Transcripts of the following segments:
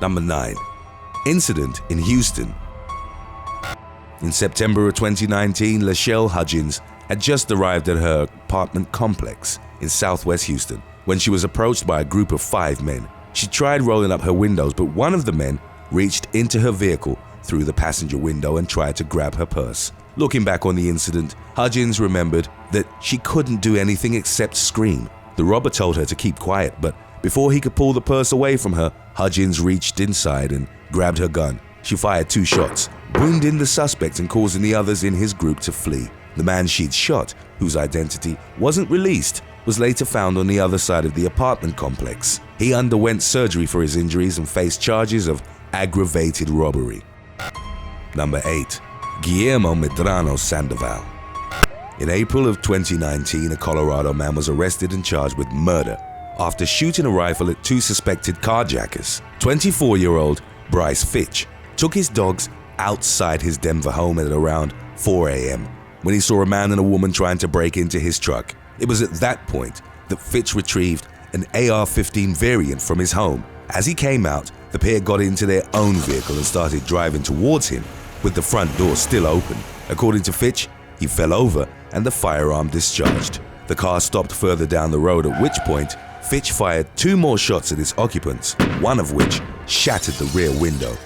Number 9. Incident in Houston. In September of 2019, Lachelle Hudgens had just arrived at her apartment complex in southwest Houston when she was approached by a group of 5 men. She tried rolling up her windows, but one of the men reached into her vehicle through the passenger window and tried to grab her purse. Looking back on the incident, Hudgens remembered that she couldn't do anything except scream. The robber told her to keep quiet, but before he could pull the purse away from her, Hudgens reached inside and grabbed her gun. She fired 2 shots, wounding the suspect and causing the others in his group to flee. The man she'd shot, whose identity wasn't released, was later found on the other side of the apartment complex. He underwent surgery for his injuries and faced charges of aggravated robbery. Number 8. Guillermo Medrano Sandoval. In April of 2019, a Colorado man was arrested and charged with murder after shooting a rifle at 2 suspected carjackers. 24-year-old Bryce Fitch took his dogs outside his Denver home at around 4 a.m. when he saw a man and a woman trying to break into his truck. It was at that point that Fitch retrieved an AR-15 variant from his home. As he came out, the pair got into their own vehicle and started driving towards him with the front door still open. According to Fitch, he fell over and the firearm discharged. The car stopped further down the road, at which point Fitch fired 2 more shots at its occupants, one of which shattered the rear window,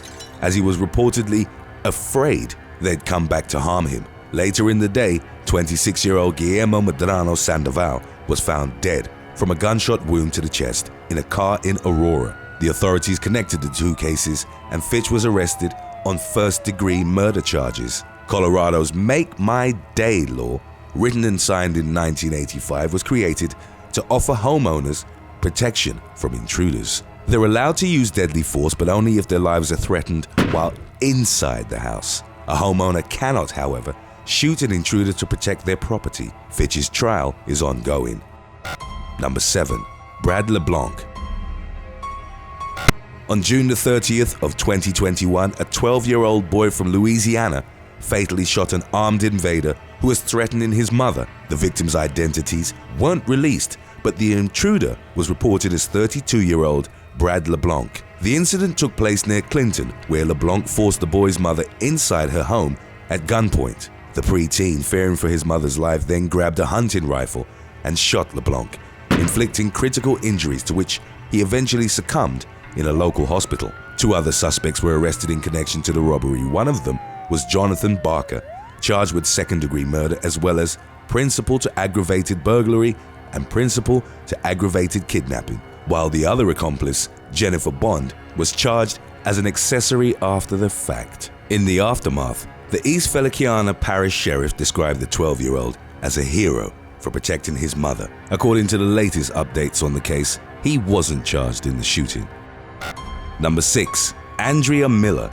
as he was reportedly afraid they'd come back to harm him. Later in the day, 26-year-old Guillermo Medrano Sandoval was found dead from a gunshot wound to the chest in a car in Aurora. The authorities connected the 2 cases, and Fitch was arrested on first-degree murder charges. Colorado's Make My Day law, written and signed in 1985, was created to offer homeowners protection from intruders. They're allowed to use deadly force, but only if their lives are threatened while inside the house. A homeowner cannot, however, shoot an intruder to protect their property. Fitch's trial is ongoing. Number 7. Brad LeBlanc. On June the 30th of 2021, a 12-year-old boy from Louisiana fatally shot an armed invader who was threatening his mother. The victim's identities weren't released, but the intruder was reported as 32-year-old Brad LeBlanc. The incident took place near Clinton, where LeBlanc forced the boy's mother inside her home at gunpoint. The preteen, fearing for his mother's life, then grabbed a hunting rifle and shot LeBlanc, inflicting critical injuries to which he eventually succumbed in a local hospital. 2 other suspects were arrested in connection to the robbery. One of them was Jonathan Barker, charged with second-degree murder as well as principal to aggravated burglary and principal to aggravated kidnapping, while the other accomplice, Jennifer Bond, was charged as an accessory after the fact. In the aftermath, the East Feliciana Parish Sheriff described the 12-year-old as a hero for protecting his mother. According to the latest updates on the case, he wasn't charged in the shooting. Number 6. Andrea Miller.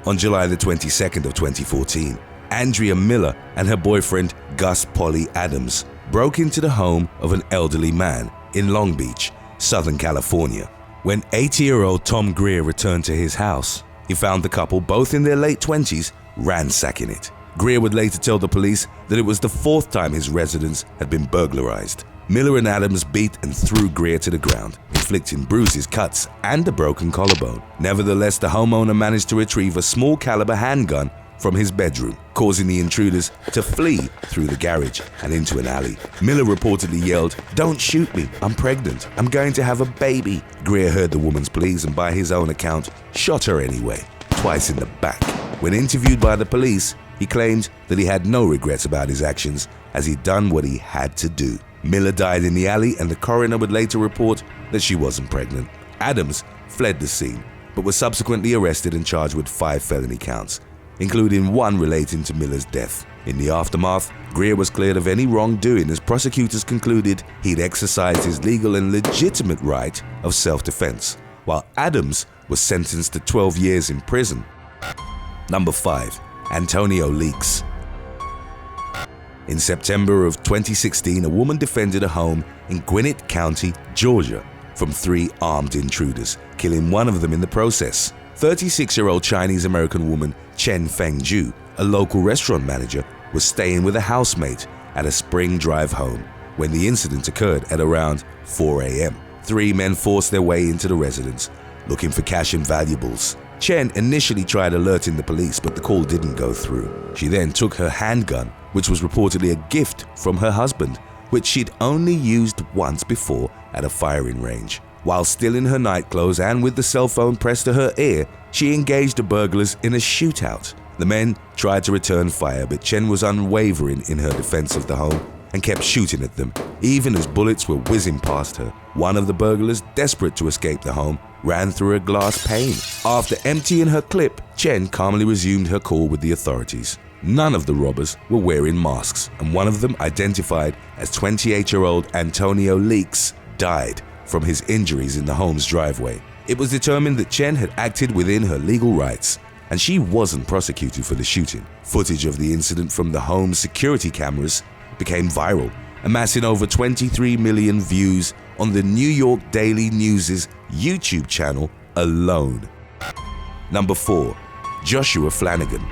On July the 22nd of 2014, Andrea Miller and her boyfriend Gus Polly Adams broke into the home of an elderly man in Long Beach, Southern California. When 80-year-old Tom Greer returned to his house, he found the couple, both in their late 20s, ransacking it. Greer would later tell the police that it was the 4th time his residence had been burglarized. Miller and Adams beat and threw Greer to the ground, inflicting bruises, cuts, and a broken collarbone. Nevertheless, the homeowner managed to retrieve a small caliber handgun from his bedroom, causing the intruders to flee through the garage and into an alley. Miller reportedly yelled, "Don't shoot me, I'm pregnant, I'm going to have a baby." Greer heard the woman's pleas and by his own account, shot her anyway, twice in the back. When interviewed by the police, he claimed that he had no regrets about his actions as he'd done what he had to do. Miller died in the alley, and the coroner would later report that she wasn't pregnant. Adams fled the scene, but was subsequently arrested and charged with 5 felony counts, including 1 relating to Miller's death. In the aftermath, Greer was cleared of any wrongdoing as prosecutors concluded he'd exercised his legal and legitimate right of self-defense, while Adams was sentenced to 12 years in prison. Number 5. Antonio Leaks. In September of 2016, a woman defended a home in Gwinnett County, Georgia, from 3 armed intruders, killing one of them in the process. 36-year-old Chinese-American woman Chen Fengju, a local restaurant manager, was staying with a housemate at a Spring Drive home when the incident occurred at around 4 a.m. 3 men forced their way into the residence, looking for cash and valuables. Chen initially tried alerting the police, but the call didn't go through. She then took her handgun, which was reportedly a gift from her husband, which she'd only used once before at a firing range. While still in her nightclothes and with the cell phone pressed to her ear, she engaged the burglars in a shootout. The men tried to return fire, but Chen was unwavering in her defense of the home and kept shooting at them, even as bullets were whizzing past her. One of the burglars, desperate to escape the home, ran through a glass pane. After emptying her clip, Chen calmly resumed her call with the authorities. None of the robbers were wearing masks, and one of them, identified as 28-year-old Antonio Leaks, died from his injuries in the home's driveway. It was determined that Chen had acted within her legal rights, and she wasn't prosecuted for the shooting. Footage of the incident from the home's security cameras became viral, amassing over 23 million views on the New York Daily News' YouTube channel alone. Number 4. Joshua Flanigan.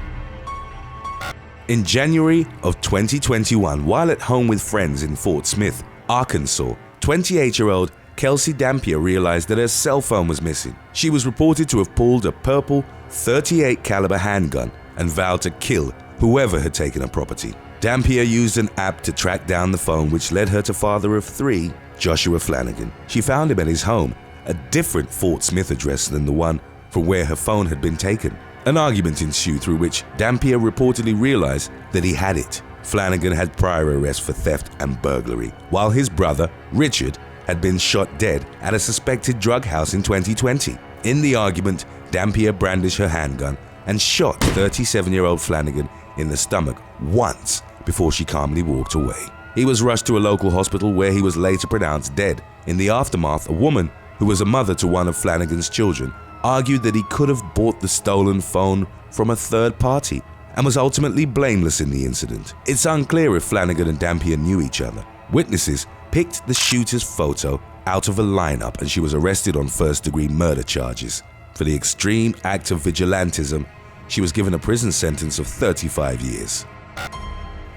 In January of 2021, while at home with friends in Fort Smith, Arkansas, 28-year-old Kelsey Dampier realized that her cell phone was missing. She was reported to have pulled a purple .38 caliber handgun and vowed to kill whoever had taken her property. Dampier used an app to track down the phone, which led her to father of 3, Joshua Flanigan. She found him at his home, a different Fort Smith address than the one from where her phone had been taken. An argument ensued through which Dampier reportedly realized that he had it. Flanigan had prior arrests for theft and burglary, while his brother, Richard, had been shot dead at a suspected drug house in 2020. In the argument, Dampier brandished her handgun and shot 37-year-old Flanigan in the stomach once before she calmly walked away. He was rushed to a local hospital where he was later pronounced dead. In the aftermath, a woman who was a mother to one of Flanigan's children argued that he could have bought the stolen phone from a third party and was ultimately blameless in the incident. It's unclear if Flanigan and Dampier knew each other. Witnesses picked the shooter's photo out of a lineup, and she was arrested on first-degree murder charges. For the extreme act of vigilantism, she was given a prison sentence of 35 years.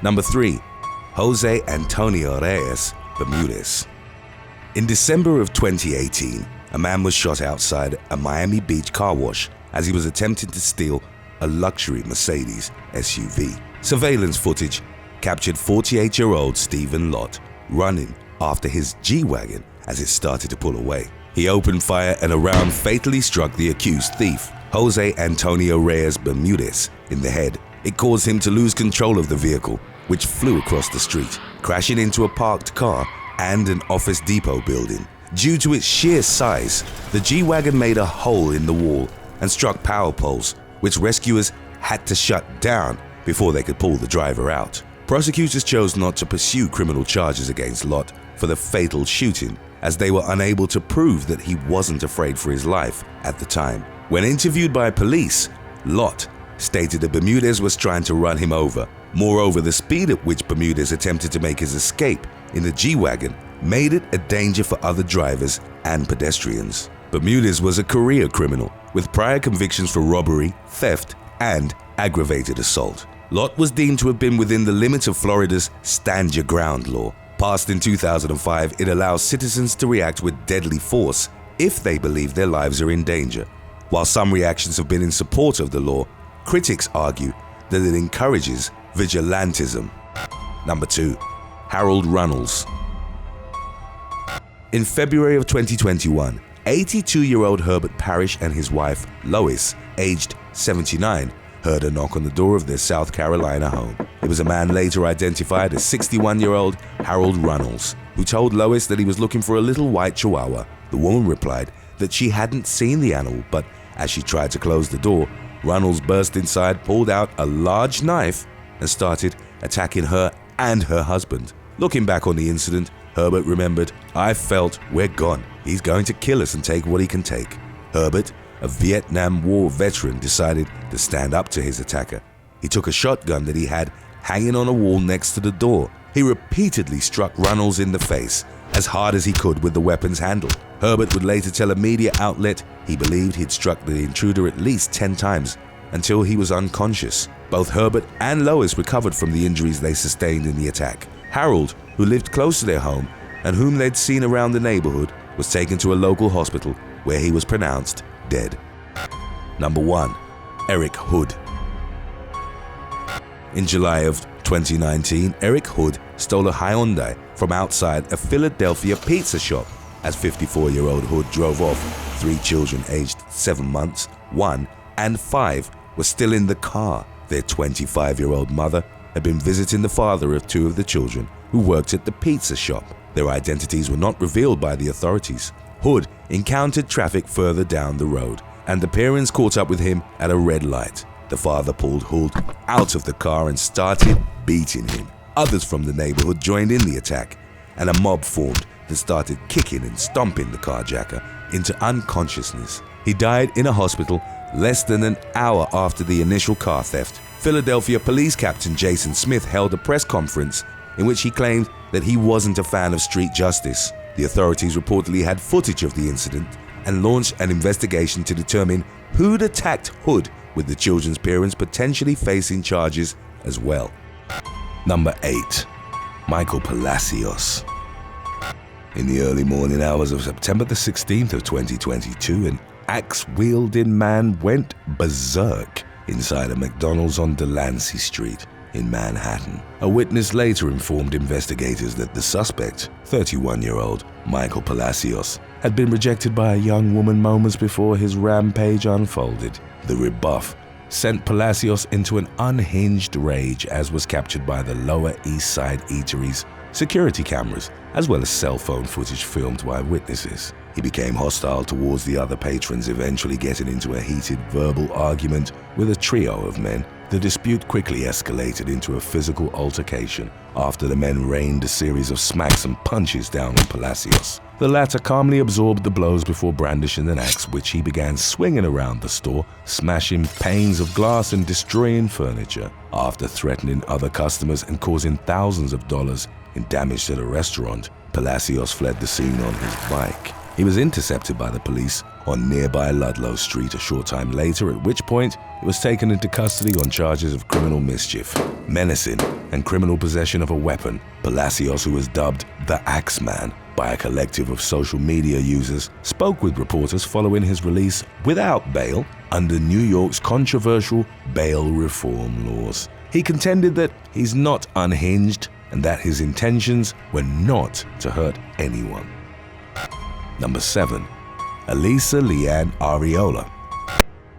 Number 3. Jose Antonio Reyes Bermudez. In December of 2018, a man was shot outside a Miami Beach car wash as he was attempting to steal a luxury Mercedes SUV. Surveillance footage captured 48-year-old Stephen Lott running after his G-Wagon as it started to pull away. He opened fire and a round fatally struck the accused thief, Jose Antonio Reyes Bermudez, in the head. It caused him to lose control of the vehicle, which flew across the street, crashing into a parked car and an Office Depot building. Due to its sheer size, the G-Wagon made a hole in the wall and struck power poles, which rescuers had to shut down before they could pull the driver out. Prosecutors chose not to pursue criminal charges against Lott for the fatal shooting, as they were unable to prove that he wasn't afraid for his life at the time. When interviewed by police, Lott stated that Bermudez was trying to run him over. Moreover, the speed at which Bermudez attempted to make his escape in the G-Wagon made it a danger for other drivers and pedestrians. Bermudez was a career criminal with prior convictions for robbery, theft, and aggravated assault. Lott was deemed to have been within the limits of Florida's Stand Your Ground law. Passed in 2005, it allows citizens to react with deadly force if they believe their lives are in danger. While some reactions have been in support of the law, critics argue that it encourages vigilantism. Number 2. Harold Reynolds. In February of 2021, 82-year-old Herbert Parrish and his wife, Lois, aged 79, heard a knock on the door of their South Carolina home. It was a man later identified as 61-year-old Harold Reynolds, who told Lois that he was looking for a little white chihuahua. The woman replied that she hadn't seen the animal, but as she tried to close the door, Reynolds burst inside, pulled out a large knife, and started attacking her and her husband. Looking back on the incident, Herbert remembered, "I felt we're gone. He's going to kill us and take what he can take." Herbert, a Vietnam War veteran, decided to stand up to his attacker. He took a shotgun that he had hanging on a wall next to the door. He repeatedly struck Reynolds in the face as hard as he could with the weapon's handle. Herbert would later tell a media outlet he believed he'd struck the intruder at least 10 times until he was unconscious. Both Herbert and Lois recovered from the injuries they sustained in the attack. Harold, who lived close to their home and whom they'd seen around the neighborhood, was taken to a local hospital where he was pronounced dead. Number 1. Eric Hood. In July of 2019, Eric Hood stole a Hyundai from outside a Philadelphia pizza shop. As 54-year-old Hood drove off, 3 children aged 7 months, 1 and 5 were still in the car. Their 25-year-old mother had been visiting the father of 2 of the children who worked at the pizza shop. Their identities were not revealed by the authorities. Hood encountered traffic further down the road, and the parents caught up with him at a red light. The father pulled Hood out of the car and started beating him. Others from the neighborhood joined in the attack, and a mob formed that started kicking and stomping the carjacker into unconsciousness. He died in a hospital less than an hour after the initial car theft. Philadelphia Police Captain Jason Smith held a press conference in which he claimed that he wasn't a fan of street justice. The authorities reportedly had footage of the incident and launched an investigation to determine who'd attacked Hood, with the children's parents potentially facing charges as well. Number 8. Michael Palacios. In the early morning hours of September the 16th of 2022, an axe-wielding man went berserk inside a McDonald's on Delancey Street in Manhattan. A witness later informed investigators that the suspect, 31-year-old Michael Palacios, had been rejected by a young woman moments before his rampage unfolded. The rebuff sent Palacios into an unhinged rage, as was captured by the Lower East Side eatery's security cameras, as well as cell phone footage filmed by witnesses. He became hostile towards the other patrons, eventually getting into a heated verbal argument with a trio of men. The dispute quickly escalated into a physical altercation after the men rained a series of smacks and punches down on Palacios. The latter calmly absorbed the blows before brandishing an axe, which he began swinging around the store, smashing panes of glass and destroying furniture. After threatening other customers and causing thousands of dollars in damage to the restaurant, Palacios fled the scene on his bike. He was intercepted by the police on nearby Ludlow Street a short time later, at which point he was taken into custody on charges of criminal mischief, menacing, and criminal possession of a weapon. Palacios, who was dubbed the Axeman by a collective of social media users, spoke with reporters following his release without bail under New York's controversial bail reform laws. He contended that he's not unhinged and that his intentions were not to hurt anyone. Number 7. Alisa Leanne Ariola.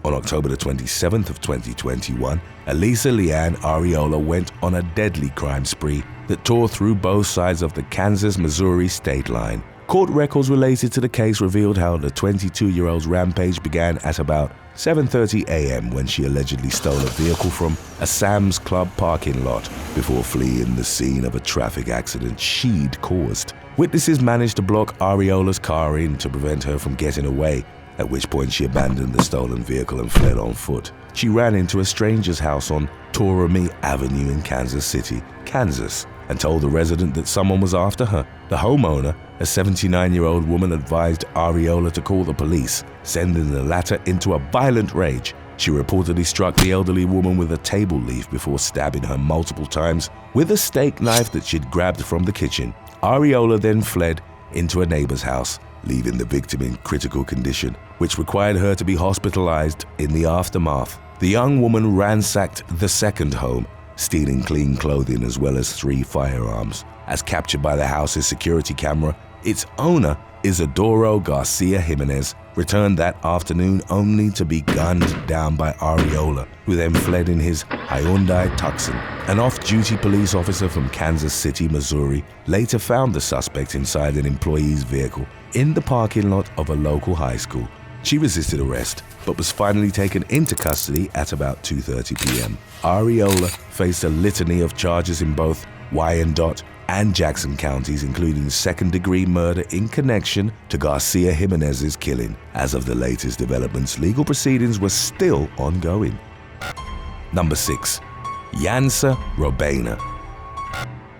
On October the 27th of 2021, Alisa Leanne Ariola went on a deadly crime spree that tore through both sides of the Kansas-Missouri state line. Court records related to the case revealed how the 22-year-old's rampage began at about 7:30 a.m. when she allegedly stole a vehicle from a Sam's Club parking lot before fleeing the scene of a traffic accident she'd caused. Witnesses managed to block Ariola's car in to prevent her from getting away, at which point she abandoned the stolen vehicle and fled on foot. She ran into a stranger's house on Torrey Avenue in Kansas City, Kansas, and told the resident that someone was after her. The homeowner, a 79-year-old woman, advised Ariola to call the police, sending the latter into a violent rage. She reportedly struck the elderly woman with a table leaf before stabbing her multiple times with a steak knife that she'd grabbed from the kitchen. Ariola then fled into a neighbor's house, leaving the victim in critical condition, which required her to be hospitalized in the aftermath. The young woman ransacked the second home, stealing clean clothing as well as 3 firearms. As captured by the house's security camera, its owner, Isidoro Garcia Jimenez, returned that afternoon only to be gunned down by Ariola, who then fled in his Hyundai Tucson. An off-duty police officer from Kansas City, Missouri, later found the suspect inside an employee's vehicle in the parking lot of a local high school. She resisted arrest, but was finally taken into custody at about 2:30 p.m. Ariola faced a litany of charges in both Wyandotte and Jackson counties, including second-degree murder in connection to Garcia Jimenez's killing. As of the latest developments, legal proceedings were still ongoing. Number 6. Yansa Reyna.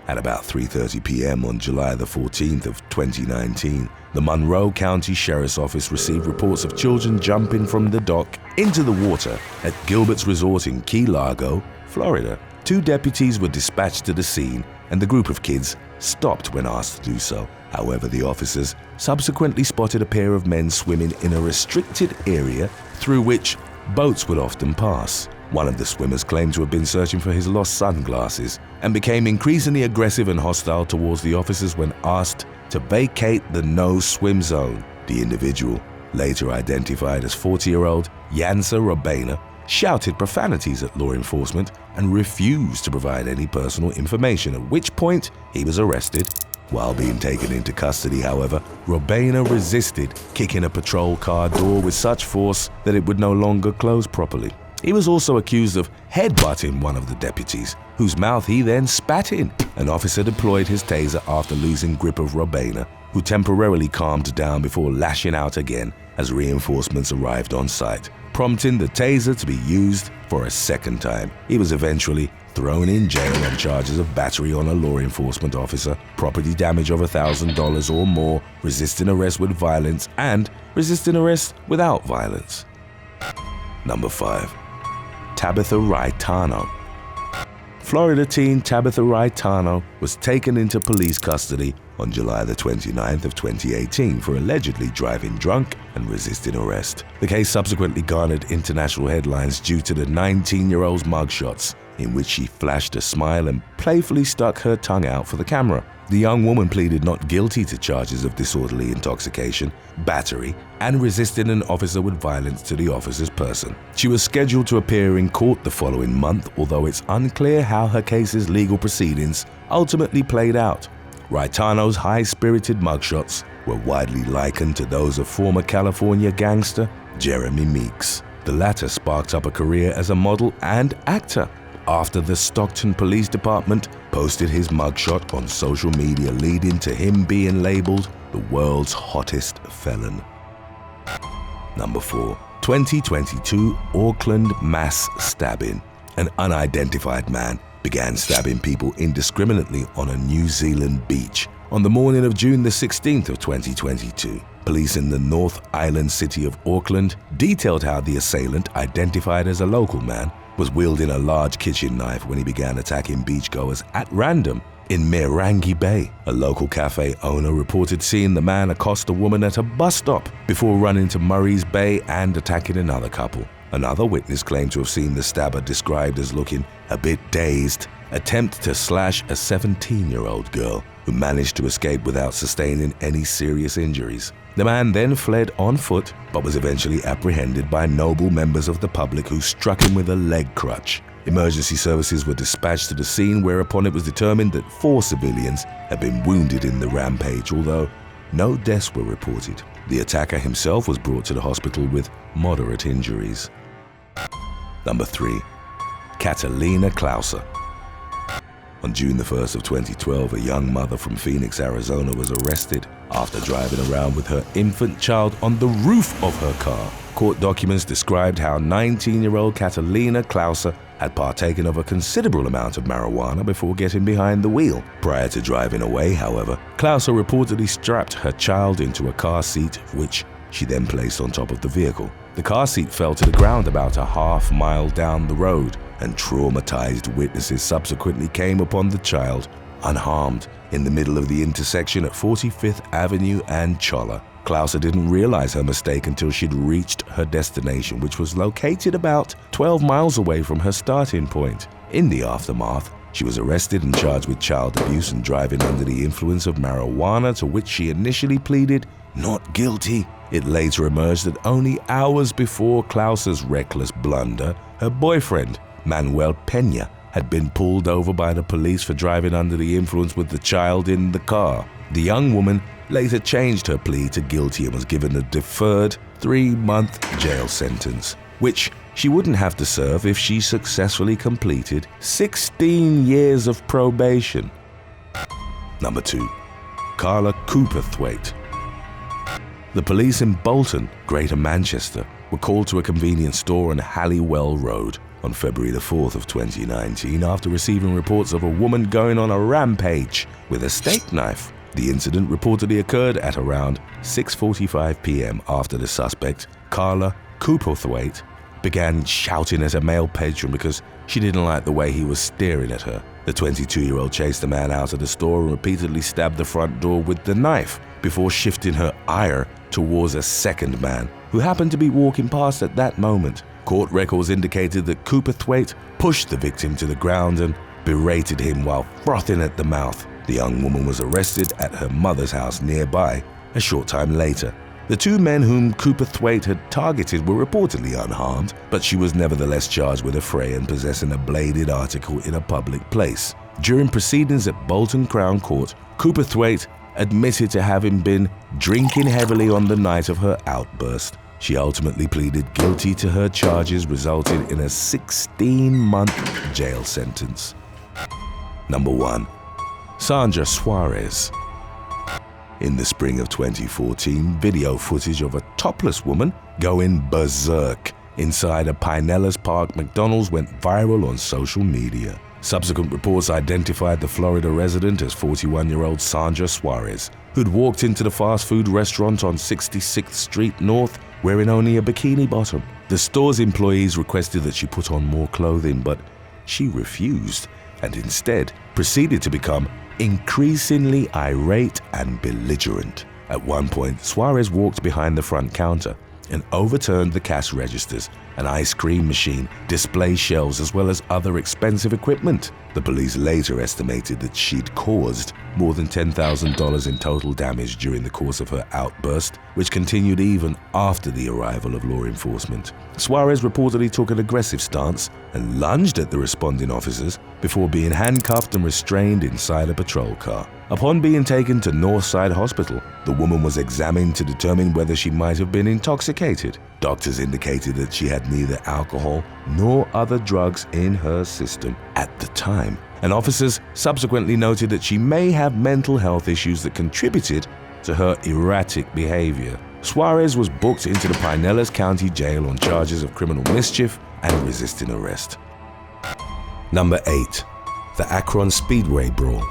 At about 3:30 p.m. on July the 14th of 2019, the Monroe County Sheriff's Office received reports of children jumping from the dock into the water at Gilbert's Resort in Key Largo, Florida. 2 deputies were dispatched to the scene, and the group of kids stopped when asked to do so. However, the officers subsequently spotted a pair of men swimming in a restricted area through which boats would often pass. One of the swimmers claimed to have been searching for his lost sunglasses and became increasingly aggressive and hostile towards the officers when asked to vacate the no-swim zone. The individual, later identified as 40-year-old Yansa Reyna, shouted profanities at law enforcement and refused to provide any personal information, at which point he was arrested. While being taken into custody, however, Reyna resisted, kicking a patrol car door with such force that it would no longer close properly. He was also accused of headbutting one of the deputies, whose mouth he then spat in. An officer deployed his taser after losing grip of Reyna, who temporarily calmed down before lashing out again as reinforcements arrived on site, prompting the taser to be used for a second time. He was eventually thrown in jail on charges of battery on a law enforcement officer, property damage of $1,000 or more, resisting arrest with violence, and resisting arrest without violence. Number 5. Tabitha Rano. Florida teen Tabitha Rano was taken into police custody on July the 29th of 2018 for allegedly driving drunk and resisting arrest. The case subsequently garnered international headlines due to the 19-year-old's mugshots, in which she flashed a smile and playfully stuck her tongue out for the camera. The young woman pleaded not guilty to charges of disorderly intoxication, battery, and resisting an officer with violence to the officer's person. She was scheduled to appear in court the following month, although it's unclear how her case's legal proceedings ultimately played out. Rano's high-spirited mugshots were widely likened to those of former California gangster Jeremy Meeks. The latter sparked up a career as a model and actor after the Stockton Police Department posted his mugshot on social media, leading to him being labeled the world's hottest felon. Number 4. 2022 Auckland mass stabbing. An unidentified man began stabbing people indiscriminately on a New Zealand beach on the morning of June the 16th of 2022. Police in the North Island city of Auckland detailed how the assailant, identified as a local man, was wielding a large kitchen knife when he began attacking beachgoers at random in Mirangi Bay. A local cafe owner reported seeing the man accost a woman at a bus stop before running to Murray's Bay and attacking another couple. Another witness claimed to have seen the stabber, described as looking a bit dazed, attempt to slash a 17-year-old girl who managed to escape without sustaining any serious injuries. The man then fled on foot, but was eventually apprehended by noble members of the public who struck him with a leg crutch. Emergency services were dispatched to the scene, whereupon it was determined that 4 civilians had been wounded in the rampage, although no deaths were reported. The attacker himself was brought to the hospital with moderate injuries. Number 3. Catalina Clauser. On June the 1st of 2012, a young mother from Phoenix, Arizona was arrested after driving around with her infant child on the roof of her car. Court documents described how 19-year-old Catalina Clauser had partaken of a considerable amount of marijuana before getting behind the wheel. Prior to driving away, however, Clauser reportedly strapped her child into a car seat, which she then placed on top of the vehicle. The car seat fell to the ground about a half-mile down the road, and traumatized witnesses subsequently came upon the child unharmed in the middle of the intersection at 45th Avenue and Cholla. Clauser didn't realize her mistake until she'd reached her destination, which was located about 12 miles away from her starting point. In the aftermath, she was arrested and charged with child abuse and driving under the influence of marijuana, to which she initially pleaded not guilty. It later emerged that only hours before Clauser's reckless blunder, her boyfriend, Manuel Pena, had been pulled over by the police for driving under the influence with the child in the car. The young woman later changed her plea to guilty and was given a deferred 3-month jail sentence, which she wouldn't have to serve if she successfully completed 16 years of probation. Number 2. Carla Cooper. The police in Bolton, Greater Manchester, were called to a convenience store on Halliwell Road on February the 4th of 2019 after receiving reports of a woman going on a rampage with a steak knife. The incident reportedly occurred at around 6:45 p.m. after the suspect, Carla Cooper, began shouting at a male patron because she didn't like the way he was staring at her. The 22-year-old chased the man out of the store and repeatedly stabbed the front door with the knife before shifting her ire towards a second man who happened to be walking past at that moment. Court records indicated that Cooperthwaite pushed the victim to the ground and berated him while frothing at the mouth. The young woman was arrested at her mother's house nearby a short time later. The two men whom Cooperthwaite had targeted were reportedly unharmed, but she was nevertheless charged with affray and possessing a bladed article in a public place. During proceedings at Bolton Crown Court, Cooperthwaite admitted to having been drinking heavily on the night of her outburst. She ultimately pleaded guilty to her charges, resulting in a 16-month jail sentence. Number 1. Sandra Suarez. In the spring of 2014, video footage of a topless woman going berserk inside a Pinellas Park McDonald's went viral on social media. Subsequent reports identified the Florida resident as 41-year-old Sandra Suarez, who'd walked into the fast food restaurant on 66th Street North wearing only a bikini bottom. The store's employees requested that she put on more clothing, but she refused and instead proceeded to become increasingly irate and belligerent. At one point, Suarez walked behind the front counter and overturned the cash registers, an ice cream machine, display shelves, as well as other expensive equipment. The police later estimated that she'd caused more than $10,000 in total damage during the course of her outburst, which continued even after the arrival of law enforcement. Suarez reportedly took an aggressive stance and lunged at the responding officers before being handcuffed and restrained inside a patrol car. Upon being taken to Northside Hospital, the woman was examined to determine whether she might have been intoxicated. Doctors indicated that she had neither alcohol nor other drugs in her system at the time, and officers subsequently noted that she may have mental health issues that contributed to her erratic behavior. Suarez was booked into the Pinellas County Jail on charges of criminal mischief and resisting arrest. Number 8. The Acron Speedway Brawl.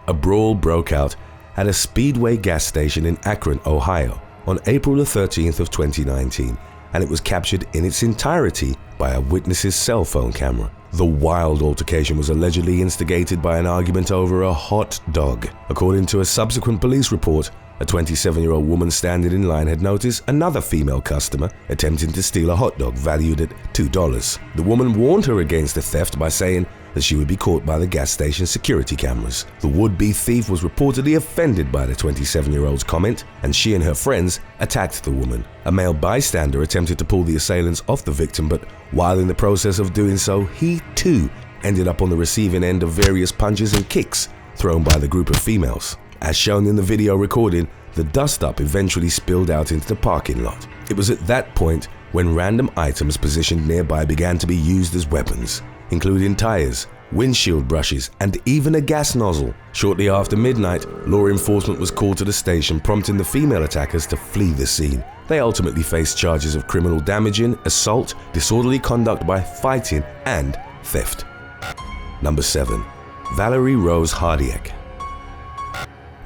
A brawl broke out at a Speedway gas station in Akron, Ohio on April 13th of 2019, and it was captured in its entirety by a witness's cell phone camera. The wild altercation was allegedly instigated by an argument over a hot dog. According to a subsequent police report, a 27-year-old woman standing in line had noticed another female customer attempting to steal a hot dog valued at $2. The woman warned her against the theft by saying that she would be caught by the gas station security cameras. The would-be thief was reportedly offended by the 27-year-old's comment, and she and her friends attacked the woman. A male bystander attempted to pull the assailants off the victim, but while in the process of doing so, he too ended up on the receiving end of various punches and kicks thrown by the group of females. As shown in the video recording, the dust-up eventually spilled out into the parking lot. It was at that point when random items positioned nearby began to be used as weapons, including tires, windshield brushes, and even a gas nozzle. Shortly after midnight, law enforcement was called to the station, prompting the female attackers to flee the scene. They ultimately faced charges of criminal damaging, assault, disorderly conduct by fighting, and theft. Number 7. Valerie Rose Hardc.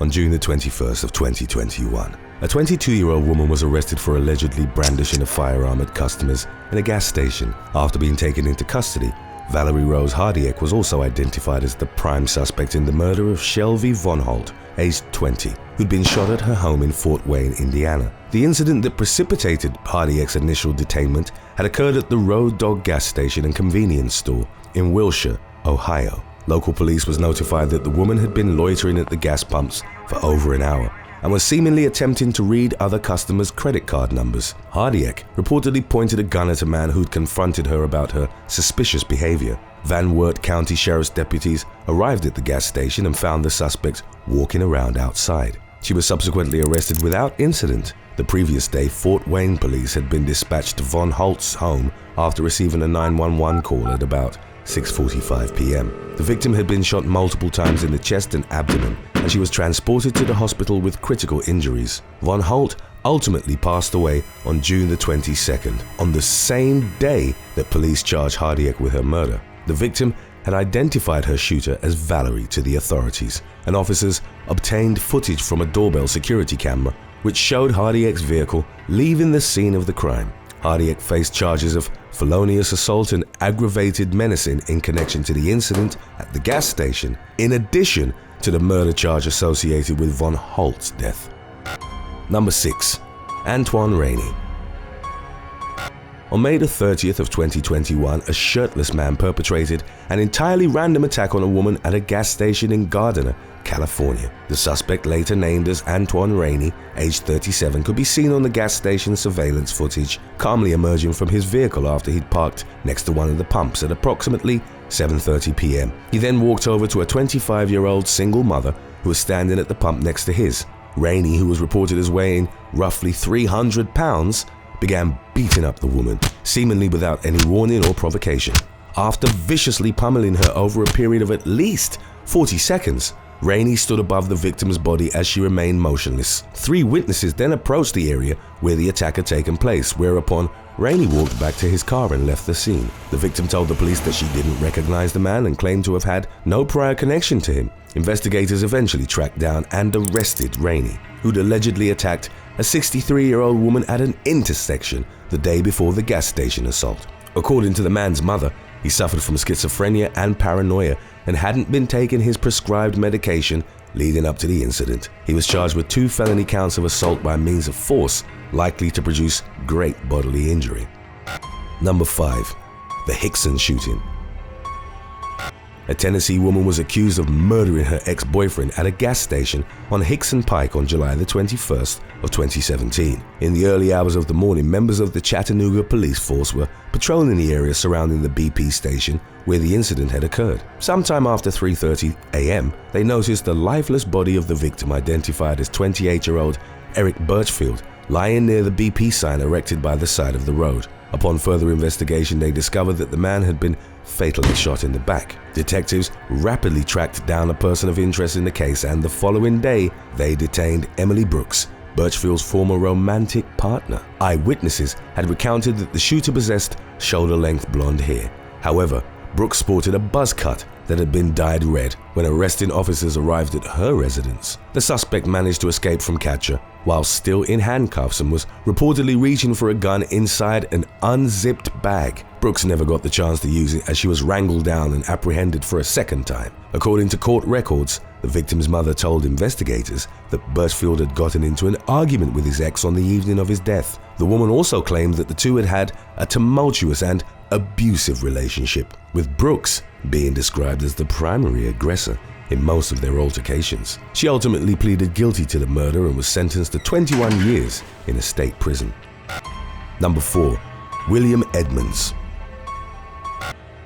On June the 21st of 2021, a 22-year-old woman was arrested for allegedly brandishing a firearm at customers in a gas station. After being taken into custody, Valerie Rose Hardc was also identified as the prime suspect in the murder of Shelby Von Holt, aged 20, who'd been shot at her home in Fort Wayne, Indiana. The incident that precipitated Hardc's initial detainment had occurred at the Road Dog gas station and convenience store in Wilshire, Ohio. Local police was notified that the woman had been loitering at the gas pumps for over an hour and was seemingly attempting to read other customers' credit card numbers. Hardc reportedly pointed a gun at a man who'd confronted her about her suspicious behavior. Van Wert County Sheriff's deputies arrived at the gas station and found the suspect walking around outside. She was subsequently arrested without incident. The previous day, Fort Wayne police had been dispatched to Von Holt's home after receiving a 911 call at about 6:45 p.m. The victim had been shot multiple times in the chest and abdomen, and she was transported to the hospital with critical injuries. Von Holt ultimately passed away on June the 22nd, on the same day that police charged Hardc with her murder. The victim had identified her shooter as Valerie to the authorities, and officers obtained footage from a doorbell security camera which showed Hardc's vehicle leaving the scene of the crime. Hardc faced charges of felonious assault and aggravated menacing in connection to the incident at the gas station, in addition to the murder charge associated with Von Holt's death. Number 6. Antoine Rainey. On May the 30th of 2021, a shirtless man perpetrated an entirely random attack on a woman at a gas station in Gardner, California. The suspect, later named as Antoine Rainey, aged 37, could be seen on the gas station surveillance footage, calmly emerging from his vehicle after he'd parked next to one of the pumps at approximately 7:30 p.m. He then walked over to a 25-year-old single mother who was standing at the pump next to his. Rainey, who was reported as weighing roughly 300 pounds, began beating up the woman, seemingly without any warning or provocation. After viciously pummeling her over a period of at least 40 seconds, Rainey stood above the victim's body as she remained motionless. 3 witnesses then approached the area where the attack had taken place, whereupon Rainey walked back to his car and left the scene. The victim told the police that she didn't recognize the man and claimed to have had no prior connection to him. Investigators eventually tracked down and arrested Rainey, who'd allegedly attacked a 63-year-old woman at an intersection the day before the gas station assault. According to the man's mother, he suffered from schizophrenia and paranoia and hadn't been taking his prescribed medication leading up to the incident. He was charged with 2 felony counts of assault by means of force likely to produce great bodily injury. Number 5. The Hixon Shooting. A Tennessee woman was accused of murdering her ex-boyfriend at a gas station on Hixon Pike on July the 21st of 2017. In the early hours of the morning, members of the Chattanooga police force were patrolling the area surrounding the BP station where the incident had occurred. Sometime after 3:30 a.m., they noticed the lifeless body of the victim, identified as 28-year-old Eric Birchfield, lying near the BP sign erected by the side of the road. Upon further investigation, they discovered that the man had been fatally shot in the back. Detectives rapidly tracked down a person of interest in the case, and the following day, they detained Emily Brooks, Birchfield's former romantic partner. Eyewitnesses had recounted that the shooter possessed shoulder-length blonde hair. However, Brooks sported a buzz cut that had been dyed red when arresting officers arrived at her residence. The suspect managed to escape from capture while still in handcuffs and was reportedly reaching for a gun inside an unzipped bag. Brooks never got the chance to use it as she was wrangled down and apprehended for a second time. According to court records, the victim's mother told investigators that Birchfield had gotten into an argument with his ex on the evening of his death. The woman also claimed that the two had had a tumultuous and abusive relationship, with Brooks being described as the primary aggressor in most of their altercations. She ultimately pleaded guilty to the murder and was sentenced to 21 years in a state prison. Number 4. William Edmunds.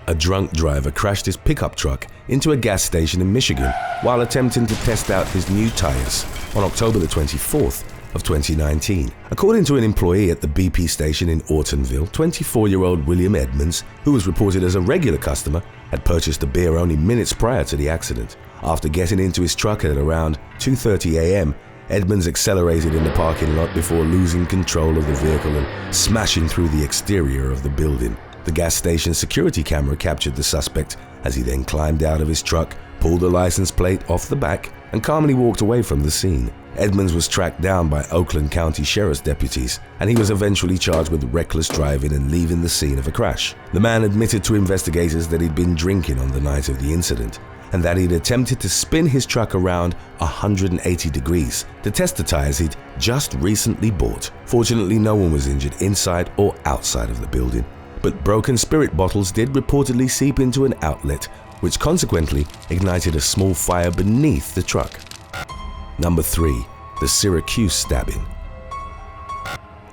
A drunk driver crashed his pickup truck into a gas station in Michigan while attempting to test out his new tires on October the 24th of 2019. According to an employee at the BP station in Ortonville, 24-year-old William Edmunds, who was reported as a regular customer, had purchased a beer only minutes prior to the accident. After getting into his truck at around 2:30 a.m., Edmunds accelerated in the parking lot before losing control of the vehicle and smashing through the exterior of the building. The gas station security camera captured the suspect as he then climbed out of his truck, pulled the license plate off the back, and calmly walked away from the scene. Edmunds was tracked down by Oakland County Sheriff's deputies, and he was eventually charged with reckless driving and leaving the scene of a crash. The man admitted to investigators that he'd been drinking on the night of the incident, and that he'd attempted to spin his truck around 180 degrees to test the tires he'd just recently bought. Fortunately, no one was injured inside or outside of the building, but broken spirit bottles did reportedly seep into an outlet, which consequently ignited a small fire beneath the truck. Number 3. The Syracuse Stabbin.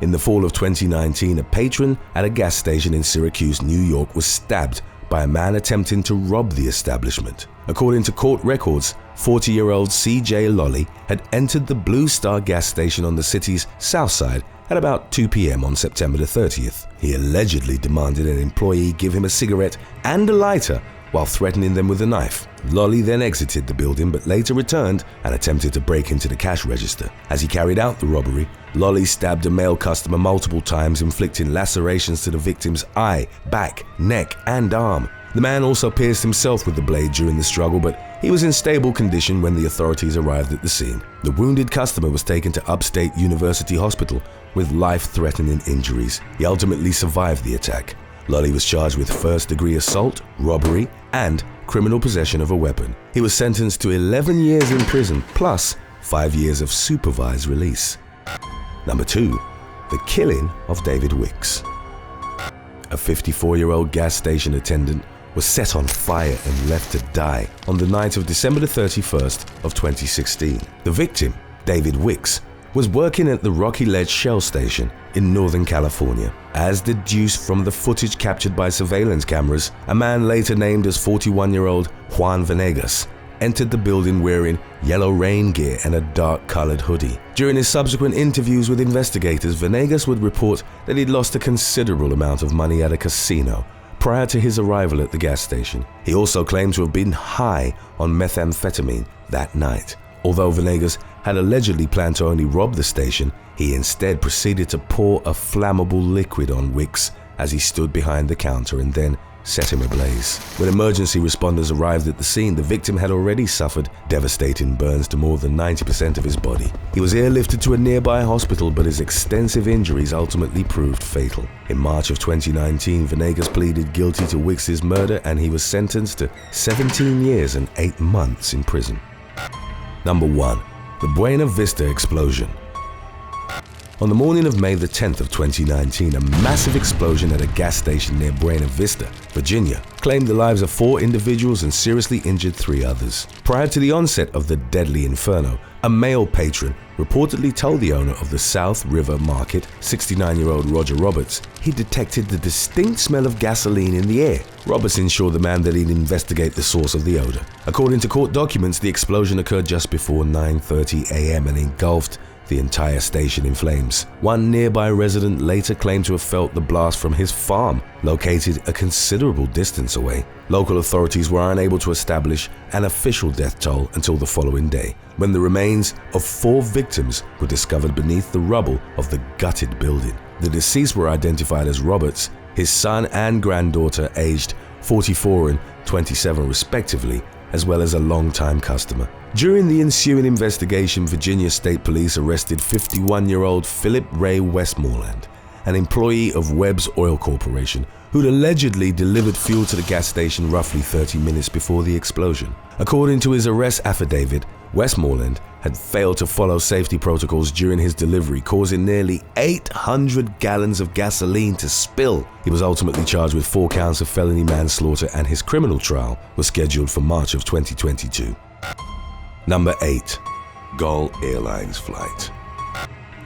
In the fall of 2019, a patron at a gas station in Syracuse, New York, was stabbed by a man attempting to rob the establishment. According to court records, 40-year-old CJ Lolly had entered the Blue Star gas station on the city's south side at about 2 p.m. on September the 30th. He allegedly demanded an employee give him a cigarette and a lighter while threatening them with a knife. Lolly then exited the building but later returned and attempted to break into the cash register. As he carried out the robbery, Lolly stabbed a male customer multiple times, inflicting lacerations to the victim's eye, back, neck, and arm. The man also pierced himself with the blade during the struggle, but he was in stable condition when the authorities arrived at the scene. The wounded customer was taken to Upstate University Hospital, with life-threatening injuries. He ultimately survived the attack. Lolly was charged with first-degree assault, robbery, and criminal possession of a weapon. He was sentenced to 11 years in prison plus 5 years of supervised release. Number 2. The killing of David Wicks. A 54-year-old gas station attendant was set on fire and left to die on the night of December 31st of 2016. The victim, David Wicks, was working at the Rocky Ledge Shell Station in Northern California. As deduced from the footage captured by surveillance cameras, a man later named as 41-year-old Juan Venegas entered the building wearing yellow rain gear and a dark-colored hoodie. During his subsequent interviews with investigators, Venegas would report that he'd lost a considerable amount of money at a casino prior to his arrival at the gas station. He also claimed to have been high on methamphetamine that night. Although Venegas had allegedly planned to only rob the station, he instead proceeded to pour a flammable liquid on Wicks as he stood behind the counter and then set him ablaze. When emergency responders arrived at the scene, the victim had already suffered devastating burns to more than 90% of his body. He was airlifted to a nearby hospital, but his extensive injuries ultimately proved fatal. In March of 2019, Venegas pleaded guilty to Wicks's murder and he was sentenced to 17 years and 8 months in prison. Number 1. The Buena Vista Explosion. On the morning of May the 10th of 2019, a massive explosion at a gas station near Buena Vista, Virginia, claimed the lives of 4 individuals and seriously injured 3 others. Prior to the onset of the deadly inferno, a male patron reportedly told the owner of the South River Market, 69-year-old Roger Roberts, he detected the distinct smell of gasoline in the air. Roberts ensured the man that he'd investigate the source of the odor. According to court documents, the explosion occurred just before 9:30 a.m. and engulfed the entire station in flames. One nearby resident later claimed to have felt the blast from his farm, located a considerable distance away. Local authorities were unable to establish an official death toll until the following day, when the remains of 4 victims were discovered beneath the rubble of the gutted building. The deceased were identified as Roberts, his son and granddaughter aged 44 and 27 respectively, as well as a long-time customer. During the ensuing investigation, Virginia State Police arrested 51-year-old Philip Ray Westmoreland, an employee of Webb's Oil Corporation, who'd allegedly delivered fuel to the gas station roughly 30 minutes before the explosion. According to his arrest affidavit, Westmoreland had failed to follow safety protocols during his delivery, causing nearly 800 gallons of gasoline to spill. He was ultimately charged with 4 counts of felony manslaughter, and his criminal trial was scheduled for March of 2022. Number 8. Gull Airlines Flight.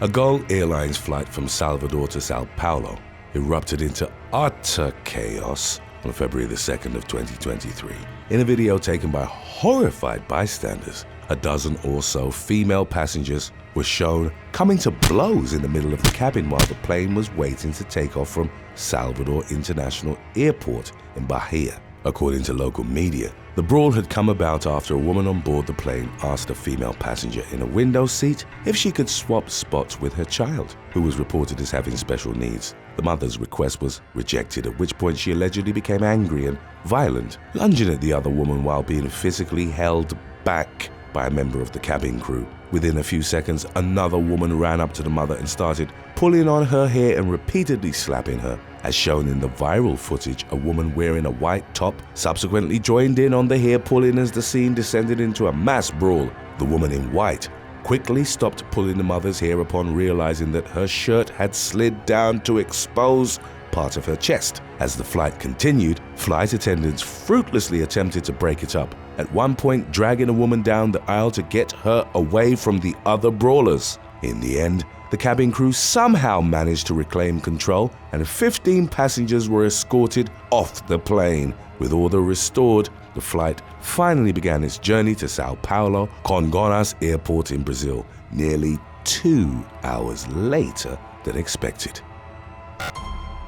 A Gull Airlines flight from Salvador to Sao Paulo erupted into utter chaos on February the 2nd of 2023. In a video taken by horrified bystanders, a dozen or so female passengers were shown coming to blows in the middle of the cabin while the plane was waiting to take off from Salvador International Airport in Bahia. According to local media, the brawl had come about after a woman on board the plane asked a female passenger in a window seat if she could swap spots with her child, who was reported as having special needs. The mother's request was rejected, at which point she allegedly became angry and violent, lunging at the other woman while being physically held back by a member of the cabin crew. Within a few seconds, another woman ran up to the mother and started pulling on her hair and repeatedly slapping her. As shown in the viral footage, a woman wearing a white top subsequently joined in on the hair pulling as the scene descended into a mass brawl. The woman in white quickly stopped pulling the mother's hair upon realizing that her shirt had slid down to expose part of her chest. As the flight continued, flight attendants fruitlessly attempted to break it up, at one point dragging a woman down the aisle to get her away from the other brawlers. In the end, the cabin crew somehow managed to reclaim control, and 15 passengers were escorted off the plane. With order restored, the flight finally began its journey to Sao Paulo Congonhas Airport in Brazil, nearly 2 hours later than expected.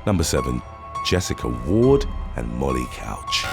Number 7. Jessica Ward and Molly Couch.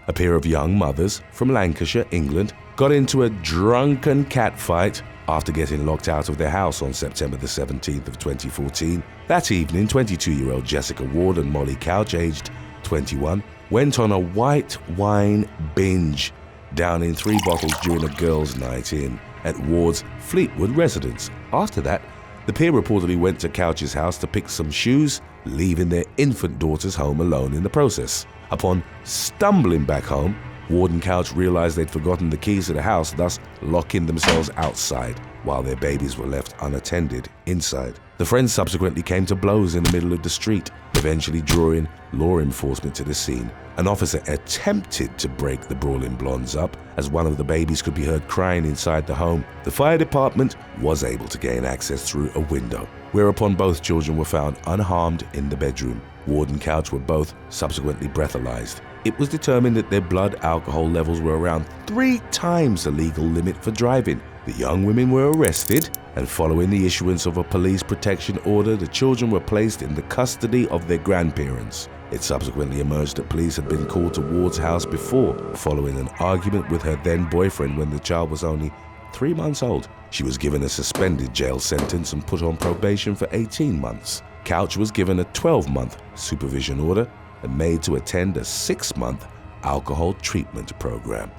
A pair of young mothers from Lancashire, England, got into a drunken catfight after getting locked out of their house on September the 17th of 2014. That evening, 22-year-old Jessica Ward and Molly Couch, aged 21, went on a white wine binge, downing 3 bottles during a girls' night in at Ward's Fleetwood residence. After that, The pair reportedly went to Couch's house to pick some shoes, leaving their infant daughters home alone in the process. Upon stumbling back home, Ward and Couch realized they'd forgotten the keys to the house, thus locking themselves outside while their babies were left unattended inside. The friends subsequently came to blows in the middle of the street, eventually drawing law enforcement to the scene. An officer attempted to break the brawling blondes up, as one of the babies could be heard crying inside the home. The fire department was able to gain access through a window, whereupon both children were found unharmed in the bedroom. Ward and Couch were both subsequently breathalyzed. It was determined that their blood alcohol levels were around 3 times the legal limit for driving. The young women were arrested, and following the issuance of a police protection order, the children were placed in the custody of their grandparents. It subsequently emerged that police had been called to Ward's house before, following an argument with her then boyfriend when the child was only 3 months old. She was given a suspended jail sentence and put on probation for 18 months. Couch was given a 12-month supervision order and made to attend a 6-month alcohol treatment program.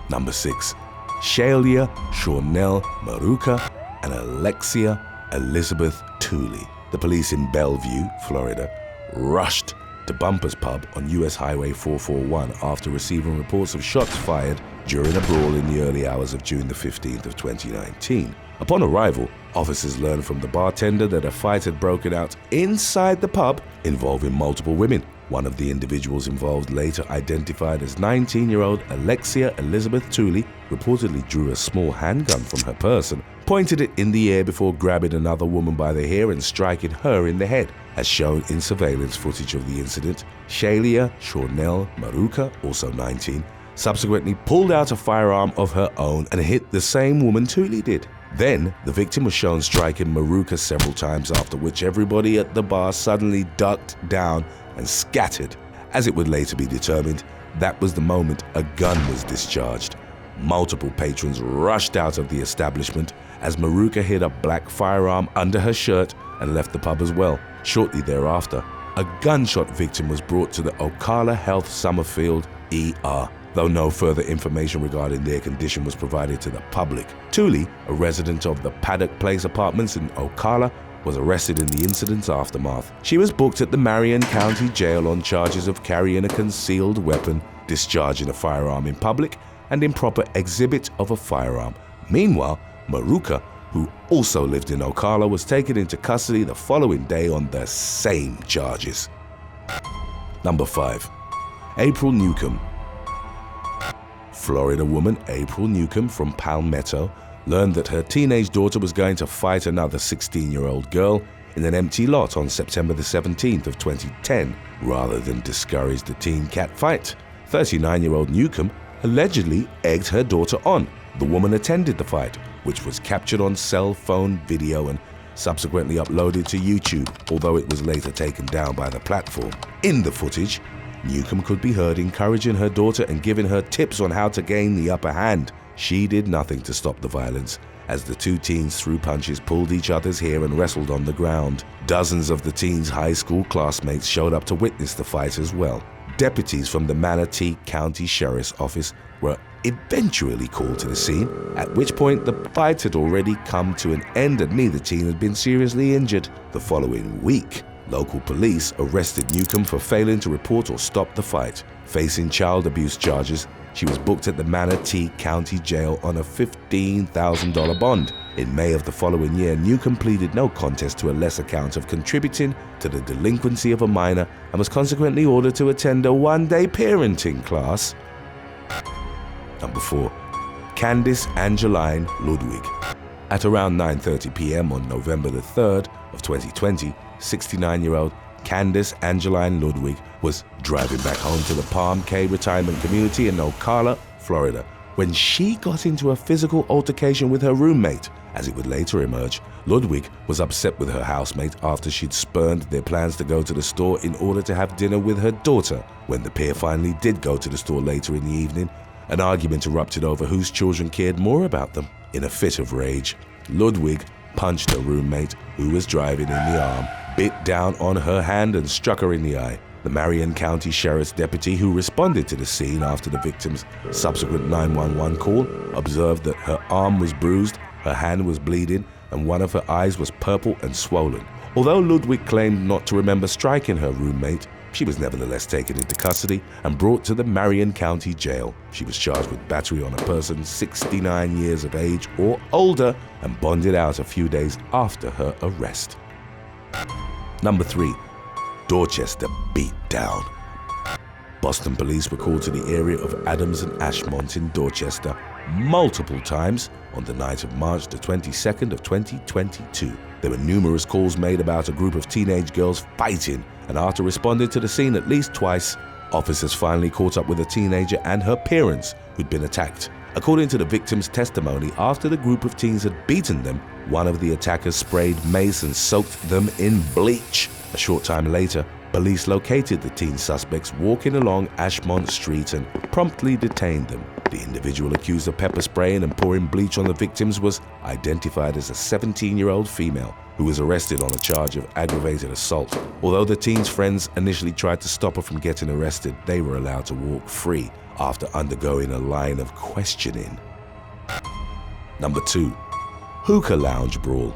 Number 6. Shiashael Shornell Maruka and Alexia Elizabeth Tooley. The police in Bellevue, Florida, rushed to Bumpers Pub on US Highway 441 after receiving reports of shots fired during a brawl in the early hours of June the 15th of 2019. Upon arrival, officers learned from the bartender that a fight had broken out inside the pub involving multiple women. One of the individuals involved, later identified as 19-year-old Alexia Elizabeth Tooley, reportedly drew a small handgun from her purse and pointed it in the air before grabbing another woman by the hair and striking her in the head. As shown in surveillance footage of the incident, Shiashael Shornell Maruka, also 19, subsequently pulled out a firearm of her own and hit the same woman Tooley did. Then, the victim was shown striking Maruka several times, after which everybody at the bar suddenly ducked down and scattered. As it would later be determined, that was the moment a gun was discharged. Multiple patrons rushed out of the establishment as Maruka hid a black firearm under her shirt and left the pub as well. Shortly thereafter, a gunshot victim was brought to the Ocala Health Summerfield ER, though no further information regarding their condition was provided to the public. Tooley, a resident of the Paddock Place Apartments in Ocala, was arrested in the incident's aftermath. She was booked at the Marion County Jail on charges of carrying a concealed weapon, discharging a firearm in public, and improper exhibit of a firearm. Meanwhile, Maruka, who also lived in Ocala, was taken into custody the following day on the same charges. Number 5. April Newcomb. Florida woman April Newcomb from Palmetto learned that her teenage daughter was going to fight another 16-year-old girl in an empty lot on September the 17th of 2010. Rather than discourage the teen cat fight, 39-year-old Newcomb allegedly egged her daughter on. The woman attended the fight, which was captured on cell phone video and subsequently uploaded to YouTube, although it was later taken down by the platform. In the footage, Newcomb could be heard encouraging her daughter and giving her tips on how to gain the upper hand. She did nothing to stop the violence, as the two teens threw punches, pulled each other's hair, and wrestled on the ground. Dozens of the teens' high school classmates showed up to witness the fight as well. Deputies from the Manatee County Sheriff's Office were eventually called to the scene, at which point the fight had already come to an end and neither teen had been seriously injured. The following week, local police arrested Newcomb for failing to report or stop the fight. Facing child abuse charges, she was booked at the Manatee County Jail on a $15,000 bond. In May of the following year, Newcomb pleaded no contest to a lesser count of contributing to the delinquency of a minor and was consequently ordered to attend a one-day parenting class. Number 4. Candice Angeline Ludwig. At around 9:30 p.m. on November the 3rd of 2020, 69-year-old Candice Angeline Ludwig was driving back home to the Palm Cay retirement community in Ocala, Florida, when she got into a physical altercation with her roommate. As it would later emerge, Ludwig was upset with her housemate after she'd spurned their plans to go to the store in order to have dinner with her daughter. When the pair finally did go to the store later in the evening, an argument erupted over whose children cared more about them. In a fit of rage, Ludwig punched her roommate, who was driving, in the arm, bit down on her hand and struck her in the eye. The Marion County Sheriff's deputy, who responded to the scene after the victim's subsequent 911 call, observed that her arm was bruised, her hand was bleeding, and one of her eyes was purple and swollen. Although Ludwig claimed not to remember striking her roommate, she was nevertheless taken into custody and brought to the Marion County Jail. She was charged with battery on a person 69 years of age or older and bonded out a few days after her arrest. Number 3. Dorchester beatdown. Boston police were called to the area of Adams and Ashmont in Dorchester multiple times on the night of March the 22nd of 2022. There were numerous calls made about a group of teenage girls fighting, and after responding to the scene at least twice, officers finally caught up with a teenager and her parents who'd been attacked. According to the victim's testimony, after the group of teens had beaten them, one of the attackers sprayed mace and soaked them in bleach. A short time later, police located the teen suspects walking along Ashmont Street and promptly detained them. The individual accused of pepper spraying and pouring bleach on the victims was identified as a 17-year-old female who was arrested on a charge of aggravated assault. Although the teen's friends initially tried to stop her from getting arrested, they were allowed to walk free after undergoing a line of questioning. Number 2. Hookah Lounge Brawl.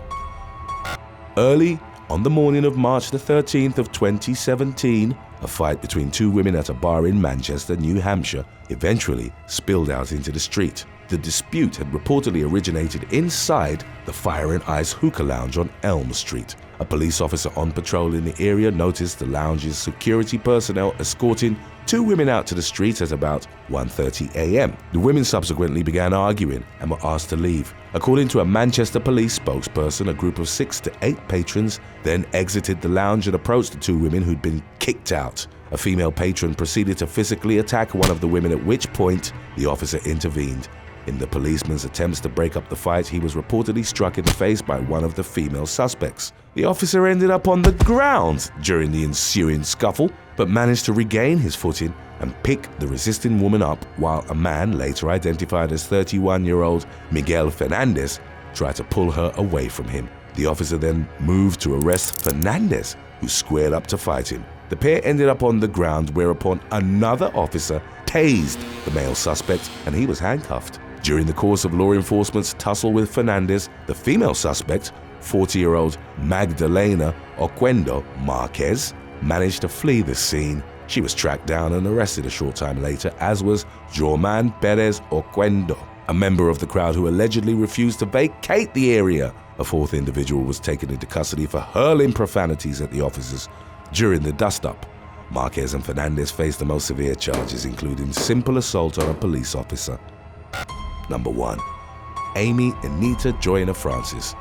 Early on the morning of March the 13th of 2017, a fight between two women at a bar in Manchester, New Hampshire, eventually spilled out into the street. The dispute had reportedly originated inside the Fire and Ice Hookah Lounge on Elm Street. A police officer on patrol in the area noticed the lounge's security personnel escorting two women out to the street at about 1:30 a.m. The women subsequently began arguing and were asked to leave. According to a Manchester police spokesperson, a group of 6 to 8 patrons then exited the lounge and approached the two women who'd been kicked out. A female patron proceeded to physically attack one of the women, at which point the officer intervened. In the policeman's attempts to break up the fight, he was reportedly struck in the face by one of the female suspects. The officer ended up on the ground during the ensuing scuffle, but managed to regain his footing and pick the resisting woman up, while a man, later identified as 31-year-old Miguel Fernandez, tried to pull her away from him. The officer then moved to arrest Fernandez, who squared up to fight him. The pair ended up on the ground, whereupon another officer tased the male suspect and he was handcuffed. During the course of law enforcement's tussle with Fernandez, the female suspect, 40-year-old Magdalena Oquendo Marquez, managed to flee the scene. She was tracked down and arrested a short time later, as was Jorman Perez Oquendo, a member of the crowd who allegedly refused to vacate the area. A fourth individual was taken into custody for hurling profanities at the officers during the dust-up. Marquez and Fernandez faced the most severe charges, including simple assault on a police officer. Number 1. Amy Anita Joana Francis.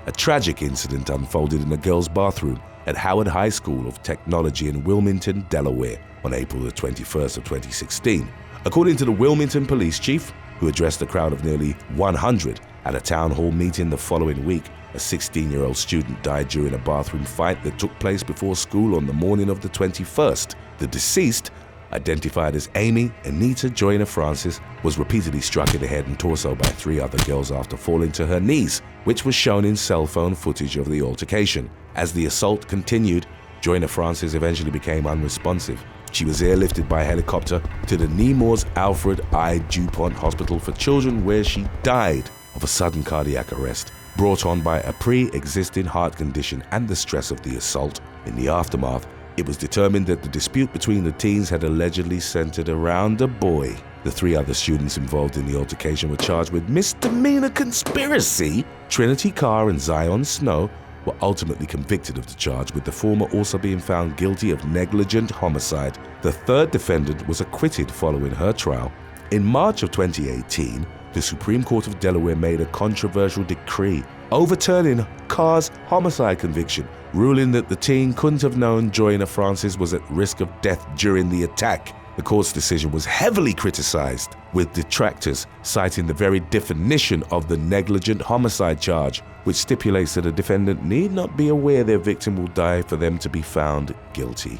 A tragic incident unfolded in a girls' bathroom at Howard High School of Technology in Wilmington, Delaware, on April the 21st of 2016. According to the Wilmington police chief, who addressed a crowd of nearly 100 at a town hall meeting the following week, a 16-year-old student died during a bathroom fight that took place before school on the morning of the 21st. The deceased, identified as Amy Anita Joana Francis, was repeatedly struck in the head and torso by 3 other girls after falling to her knees, which was shown in cell phone footage of the altercation. As the assault continued, Joana Francis eventually became unresponsive. She was airlifted by helicopter to the Nemours Alfred I. DuPont Hospital for Children, where she died of a sudden cardiac arrest brought on by a pre-existing heart condition and the stress of the assault. In the aftermath, it was determined that the dispute between the teens had allegedly centered around a boy. The 3 other students involved in the altercation were charged with misdemeanor conspiracy. Trinity Carr and Zion Snow were ultimately convicted of the charge, with the former also being found guilty of negligent homicide. The 3rd defendant was acquitted following her trial. In March of 2018, the Supreme Court of Delaware made a controversial decree overturning Carr's homicide conviction, ruling that the teen couldn't have known Joana Francis was at risk of death during the attack. The court's decision was heavily criticized, with detractors citing the very definition of the negligent homicide charge, which stipulates that a defendant need not be aware their victim will die for them to be found guilty.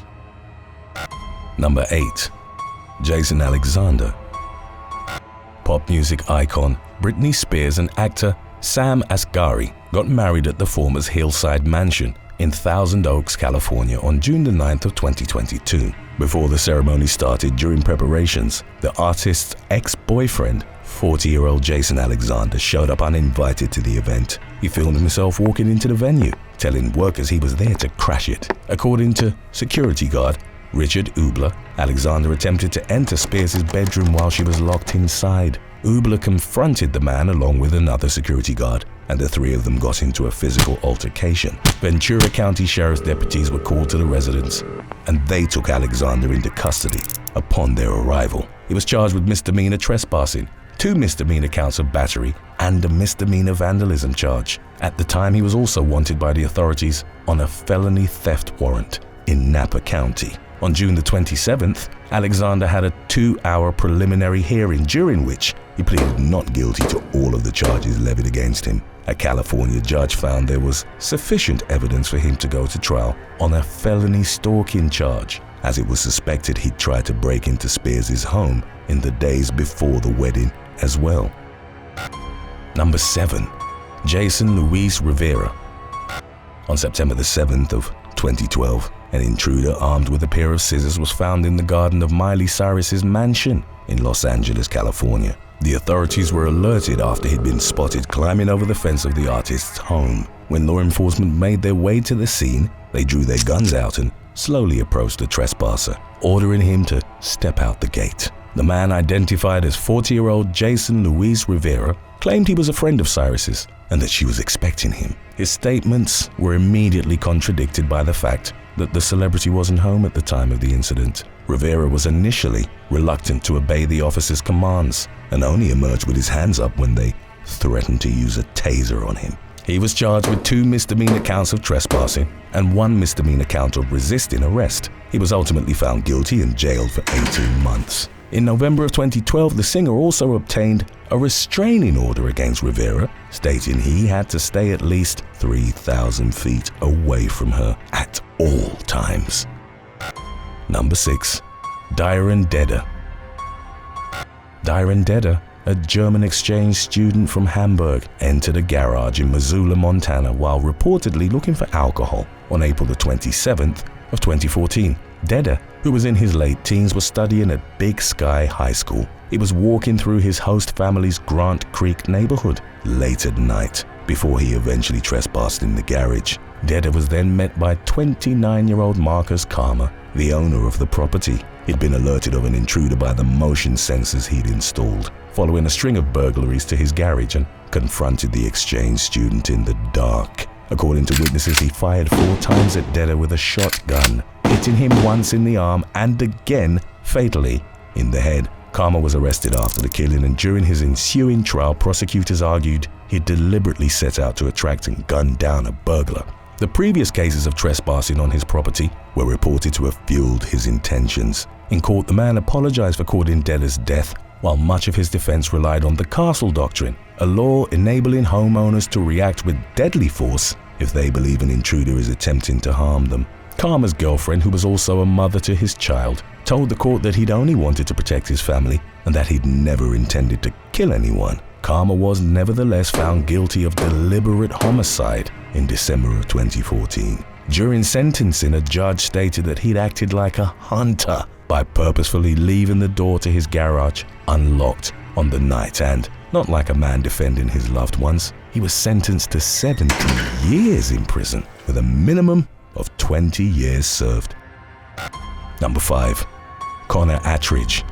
Number 8. Jason Alexander. Pop music icon Britney Spears and actor Sam Asghari got married at the former's Hillside Mansion in Thousand Oaks, California on June the 9th of 2022. Before the ceremony started, during preparations, the artist's ex-boyfriend 40-year-old Jason Alexander showed up uninvited to the event. He filmed himself walking into the venue, telling workers he was there to crash it. According to security guard Richard Ubler, Alexander attempted to enter Spears' bedroom while she was locked inside. Ubler confronted the man along with another security guard, and the three of them got into a physical altercation. Ventura County Sheriff's deputies were called to the residence, and they took Alexander into custody. Upon their arrival, he was charged with misdemeanor trespassing, 2 misdemeanor counts of battery, and a misdemeanor vandalism charge. At the time, he was also wanted by the authorities on a felony theft warrant in Napa County. On June the 27th, Alexander had a 2-hour preliminary hearing during which he pleaded not guilty to all of the charges levied against him. A California judge found there was sufficient evidence for him to go to trial on a felony stalking charge, as it was suspected he'd tried to break into Spears' home in the days before the wedding as well. Number 7. Jason Luis Rivera. On September the 7th of 2012, an intruder armed with a pair of scissors was found in the garden of Miley Cyrus's mansion in Los Angeles, California. The authorities were alerted after he'd been spotted climbing over the fence of the artist's home. When law enforcement made their way to the scene, they drew their guns out and slowly approached the trespasser, ordering him to step out the gate. The man, identified as 40-year-old Jason Luis Rivera, claimed he was a friend of Cyrus's and that she was expecting him. His statements were immediately contradicted by the fact that the celebrity wasn't home at the time of the incident. Rivera was initially reluctant to obey the officer's commands and only emerged with his hands up when they threatened to use a taser on him. He was charged with 2 misdemeanor counts of trespassing and 1 misdemeanor count of resisting arrest. He was ultimately found guilty and jailed for 18 months. In November of 2012, the singer also obtained a restraining order against Rivera, stating he had to stay at least 3,000 feet away from her at all times. Number 6. Dyen Dach. Dyen Dach, a German exchange student from Hamburg, entered a garage in Missoula, Montana while reportedly looking for alcohol on April the 27th of 2014. Dach, who was in his late teens, was studying at Big Sky High School. He was walking through his host family's Grant Creek neighborhood late at night before he eventually trespassed in the garage. Dach was then met by 29-year-old Marcus Karma, the owner of the property. He'd been alerted of an intruder by the motion sensors he'd installed, following a string of burglaries to his garage, and confronted the exchange student in the dark. According to witnesses, he fired 4 times at Dach with a shotgun, hitting him once in the arm and again fatally in the head. Karma was arrested after the killing, and during his ensuing trial, prosecutors argued he deliberately set out to attract and gun down a burglar. The previous cases of trespassing on his property were reported to have fueled his intentions. In court, the man apologized for causing Dach's death, while much of his defense relied on the castle doctrine, a law enabling homeowners to react with deadly force if they believe an intruder is attempting to harm them. Karma's girlfriend, who was also a mother to his child, told the court that he'd only wanted to protect his family and that he'd never intended to kill anyone. Karma was nevertheless found guilty of deliberate homicide in December of 2014. During sentencing, a judge stated that he'd acted like a hunter by purposefully leaving the door to his garage unlocked on the night, and not like a man defending his loved ones. He was sentenced to 17 years in prison with a minimum of 20 years served. Number 5. Connor Attridge.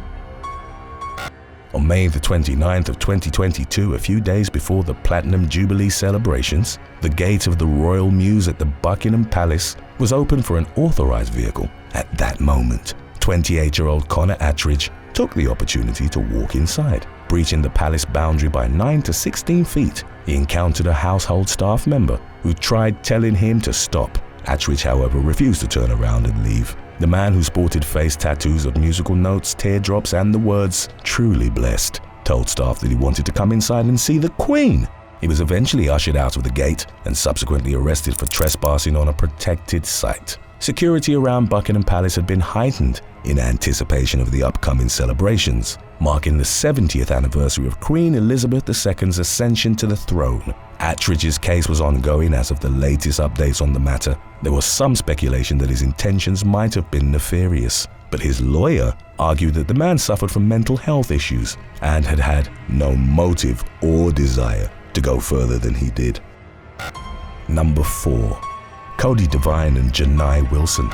On May the 29th of 2022, a few days before the Platinum Jubilee celebrations, the gate of the Royal Mews at the Buckingham Palace was open for an authorized vehicle. At that moment, 28-year-old Connor Attridge took the opportunity to walk inside. Breaching the palace boundary by 9 to 16 feet, he encountered a household staff member who tried telling him to stop. Attridge, however, refused to turn around and leave. The man, who sported face tattoos of musical notes, teardrops, and the words "truly blessed," told staff that he wanted to come inside and see the Queen. He was eventually ushered out of the gate and subsequently arrested for trespassing on a protected site. Security around Buckingham Palace had been heightened in anticipation of the upcoming celebrations, marking the 70th anniversary of Queen Elizabeth II's ascension to the throne. Attridge's case was ongoing as of the latest updates on the matter. There was some speculation that his intentions might have been nefarious, but his lawyer argued that the man suffered from mental health issues and had had no motive or desire to go further than he did. Number 4. Cody Devine and Janai Wilson.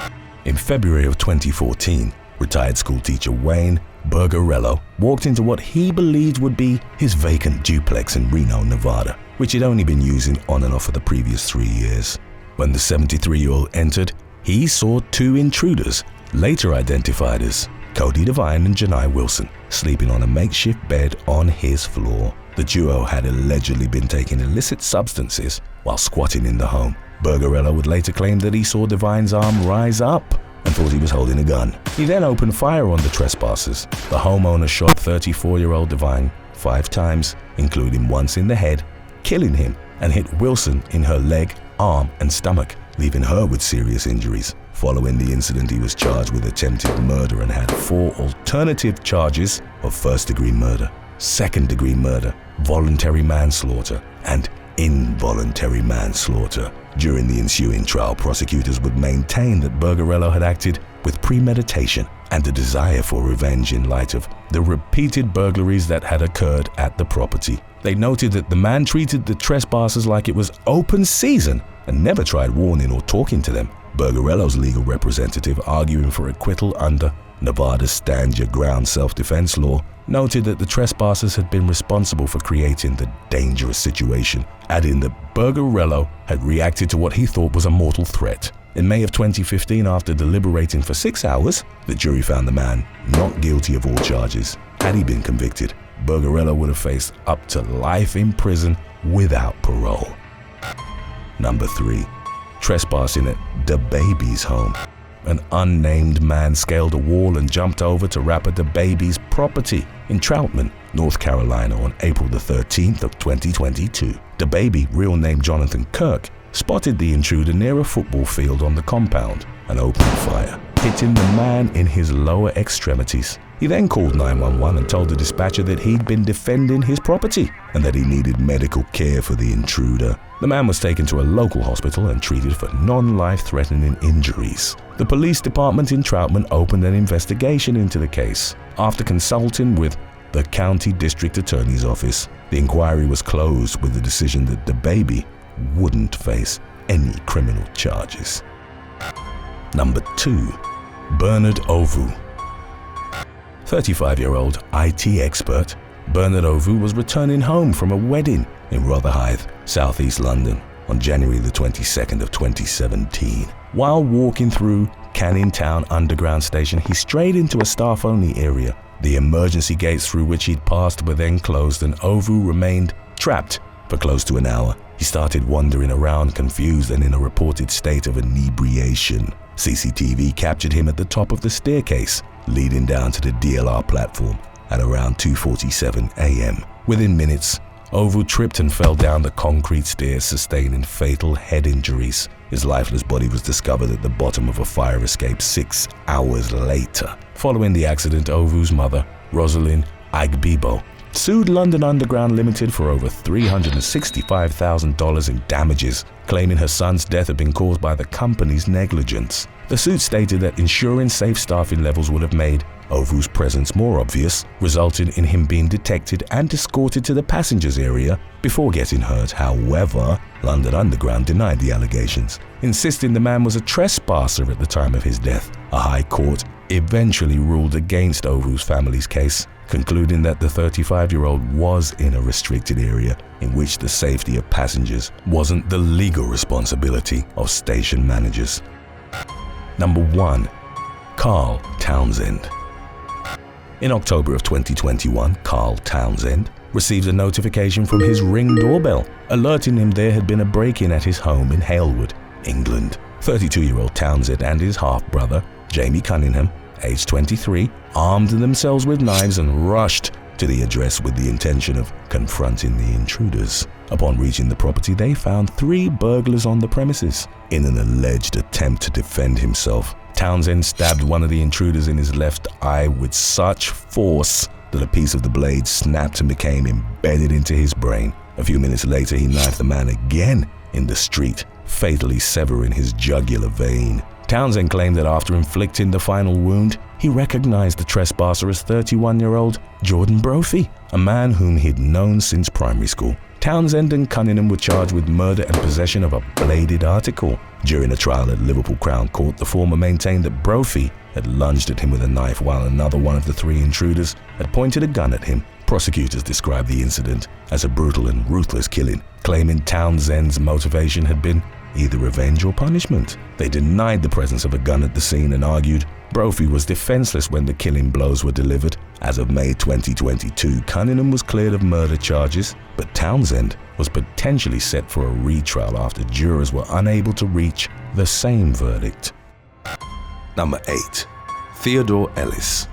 In February of 2014, retired schoolteacher Wayne Bergarello walked into what he believed would be his vacant duplex in Reno, Nevada, which he'd only been using on and off for the previous 3 years. When the 73-year-old entered, he saw 2 intruders, later identified as Cody Devine and Janai Wilson, sleeping on a makeshift bed on his floor. The duo had allegedly been taking illicit substances while squatting in the home. Bergarello would later claim that he saw Devine's arm rise up and thought he was holding a gun. He then opened fire on the trespassers. The homeowner shot 34-year-old Devine 5 times, including once in the head, killing him, and hit Wilson in her leg, arm, and stomach, leaving her with serious injuries. Following the incident, he was charged with attempted murder and had 4 alternative charges of first-degree murder, second-degree murder, voluntary manslaughter, and involuntary manslaughter. During the ensuing trial, prosecutors would maintain that Bergarello had acted with premeditation and a desire for revenge in light of the repeated burglaries that had occurred at the property. They noted that the man treated the trespassers like it was open season and never tried warning or talking to them. Bergarello's legal representative, arguing for acquittal under Nevada's Stand Your Ground self-defense law, noted that the trespassers had been responsible for creating the dangerous situation, adding that Bergarello had reacted to what he thought was a mortal threat. In May of 2015, after deliberating for 6 hours, the jury found the man not guilty of all charges. Had he been convicted, Bergarello would have faced up to life in prison without parole. Number 3. Trespassing at DaBaby's home. An unnamed man scaled a wall and jumped over to Rapper DaBaby's property in Troutman, North Carolina on April the 13th of 2022. DaBaby, real name Jonathan Kirk, spotted the intruder near a football field on the compound and opened fire, hitting the man in his lower extremities. He then called 911 and told the dispatcher that he'd been defending his property and that he needed medical care for the intruder. The man was taken to a local hospital and treated for non-life-threatening injuries. The police department in Troutman opened an investigation into the case. After consulting with the county district attorney's office, the inquiry was closed with the decision that DaBaby wouldn't face any criminal charges. Number 2. Bernard Ovu. 35-year-old IT expert Bernard Ovu was returning home from a wedding in Rotherhithe, southeast London, on January the 22nd of 2017. While walking through Canning Town Underground Station, he strayed into a staff-only area. The emergency gates through which he'd passed were then closed and Ovu remained trapped for close to an hour. He started wandering around, confused and in a reported state of inebriation. CCTV captured him at the top of the staircase leading down to the DLR platform at around 2:47 a.m. Within minutes, Ovu tripped and fell down the concrete stairs, sustaining fatal head injuries. His lifeless body was discovered at the bottom of a fire escape 6 hours later. Following the accident, Ovu's mother, Rosalind Agbibo, sued London Underground Limited for over $365,000 in damages, claiming her son's death had been caused by the company's negligence. The suit stated that ensuring safe staffing levels would have made Ovu's presence more obvious, resulting in him being detected and escorted to the passengers area before getting hurt. However, London Underground denied the allegations, insisting the man was a trespasser at the time of his death. A high court eventually ruled against Ovu's family's case, concluding that the 35-year-old was in a restricted area in which the safety of passengers wasn't the legal responsibility of station managers. Number 1. Carl Townsend. In October of 2021, Carl Townsend received a notification from his Ring doorbell, alerting him there had been a break-in at his home in Halewood, England. 32-year-old Townsend and his half-brother, Jamie Cunningham, aged 23, armed themselves with knives and rushed to the address with the intention of confronting the intruders. Upon reaching the property, they found 3 burglars on the premises. In an alleged attempt to defend himself, Townsend stabbed one of the intruders in his left eye with such force that a piece of the blade snapped and became embedded into his brain. A few minutes later, he knifed the man again in the street, fatally severing his jugular vein. Townsend claimed that after inflicting the final wound, he recognized the trespasser as 31-year-old Jordan Brophy, a man whom he'd known since primary school. Townsend and Cunningham were charged with murder and possession of a bladed article. During a trial at Liverpool Crown Court, the former maintained that Brophy had lunged at him with a knife while another one of the three intruders had pointed a gun at him. Prosecutors described the incident as a brutal and ruthless killing, claiming Townsend's motivation had been either revenge or punishment. They denied the presence of a gun at the scene and argued Brophy was defenseless when the killing blows were delivered. As of May 2022, Cunningham was cleared of murder charges, but Townsend was potentially set for a retrial after jurors were unable to reach the same verdict. Number 8. Theodore Ellis.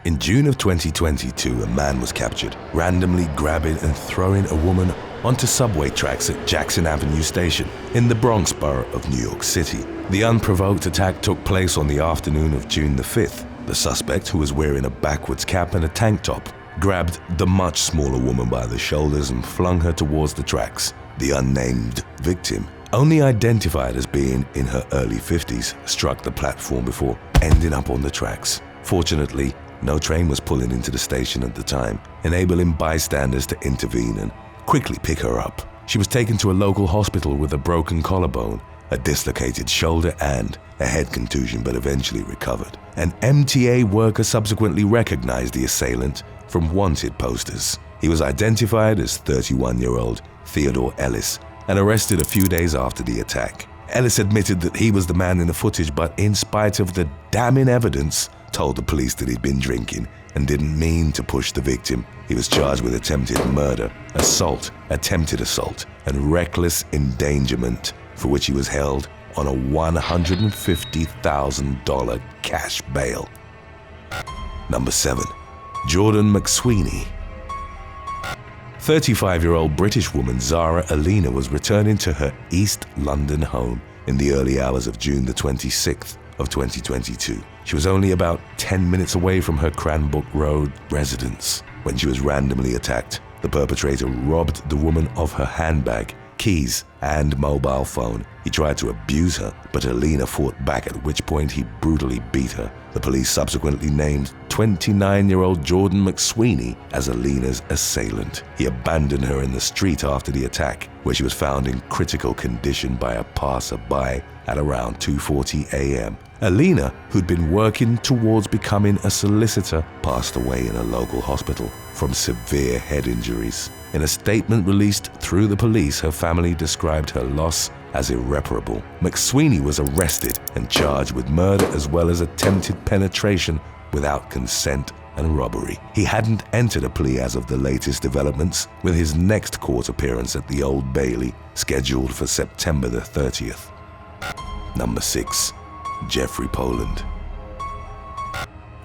In June of 2022, a man was captured, randomly grabbing and throwing a woman onto subway tracks at Jackson Avenue Station in the Bronx borough of New York City. The unprovoked attack took place on the afternoon of June the 5th. The suspect, who was wearing a backwards cap and a tank top, grabbed the much smaller woman by the shoulders and flung her towards the tracks. The unnamed victim, only identified as being in her early 50s, struck the platform before ending up on the tracks. Fortunately, no train was pulling into the station at the time, enabling bystanders to intervene and quickly pick her up. She was taken to a local hospital with a broken collarbone, a dislocated shoulder and a head contusion, but eventually recovered. An MTA worker subsequently recognized the assailant from wanted posters. He was identified as 31-year-old Theodore Ellis and arrested a few days after the attack. Ellis admitted that he was the man in the footage, but in spite of the damning evidence, told the police that he'd been drinking and didn't mean to push the victim. He was charged with attempted murder, assault, attempted assault, and reckless endangerment, for which he was held on a $150,000 cash bail. Number 7. Jordan McSweeney. 35-year-old British woman Zara Alina was returning to her East London home in the early hours of June the 26th of 2022. She was only about 10 minutes away from her Cranbrook Road residence when she was randomly attacked. The perpetrator robbed the woman of her handbag, keys, and mobile phone. He tried to abuse her, but Alina fought back, at which point he brutally beat her. The police subsequently named 29-year-old Jordan McSweeney as Alina's assailant. He abandoned her in the street after the attack, where she was found in critical condition by a passerby at around 2:40 a.m. Alina, who'd been working towards becoming a solicitor, passed away in a local hospital from severe head injuries. In a statement released through the police, her family described her loss as irreparable. McSweeney was arrested and charged with murder as well as attempted penetration without consent and robbery. He hadn't entered a plea as of the latest developments, with his next court appearance at the Old Bailey scheduled for September the 30th. Number 6. Jeffrey Poland.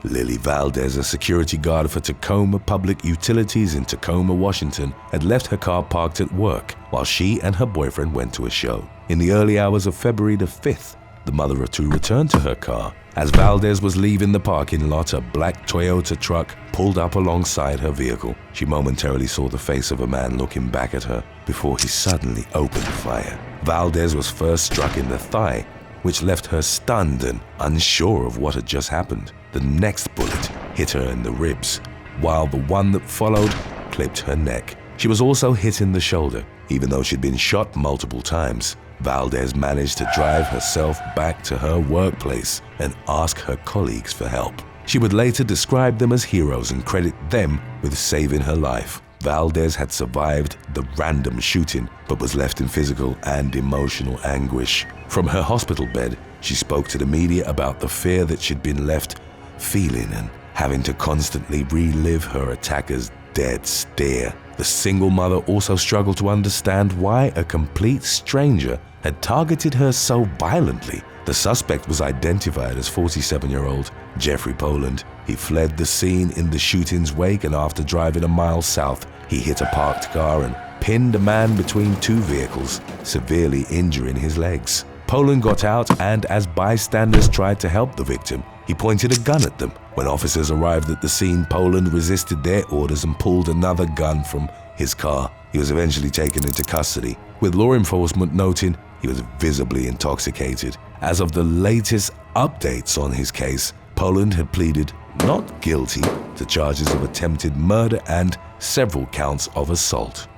Lily Valdez, a security guard for Tacoma Public Utilities in Tacoma, Washington, had left her car parked at work while she and her boyfriend went to a show. In the early hours of February the 5th, the mother of two returned to her car. As Valdez was leaving the parking lot, a black Toyota truck pulled up alongside her vehicle. She momentarily saw the face of a man looking back at her before he suddenly opened fire. Valdez was first struck in the thigh, which left her stunned and unsure of what had just happened. The next bullet hit her in the ribs, while the one that followed clipped her neck. She was also hit in the shoulder. Even though she'd been shot multiple times, Valdez managed to drive herself back to her workplace and ask her colleagues for help. She would later describe them as heroes and credit them with saving her life. Valdez had survived the random shooting, but was left in physical and emotional anguish. From her hospital bed, she spoke to the media about the fear that she'd been left feeling and having to constantly relive her attacker's dead stare. The single mother also struggled to understand why a complete stranger had targeted her so violently. The suspect was identified as 47-year-old Jeffrey Poland. He fled the scene in the shooting's wake, and after driving a mile south, he hit a parked car and pinned a man between two vehicles, severely injuring his legs. Poland got out, and as bystanders tried to help the victim, he pointed a gun at them. When officers arrived at the scene, Poland resisted their orders and pulled another gun from his car. He was eventually taken into custody, with law enforcement noting he was visibly intoxicated. As of the latest updates on his case, Poland had pleaded not guilty to charges of attempted murder and several counts of assault.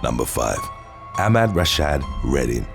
Number 5. Ahmed Rashad Redding.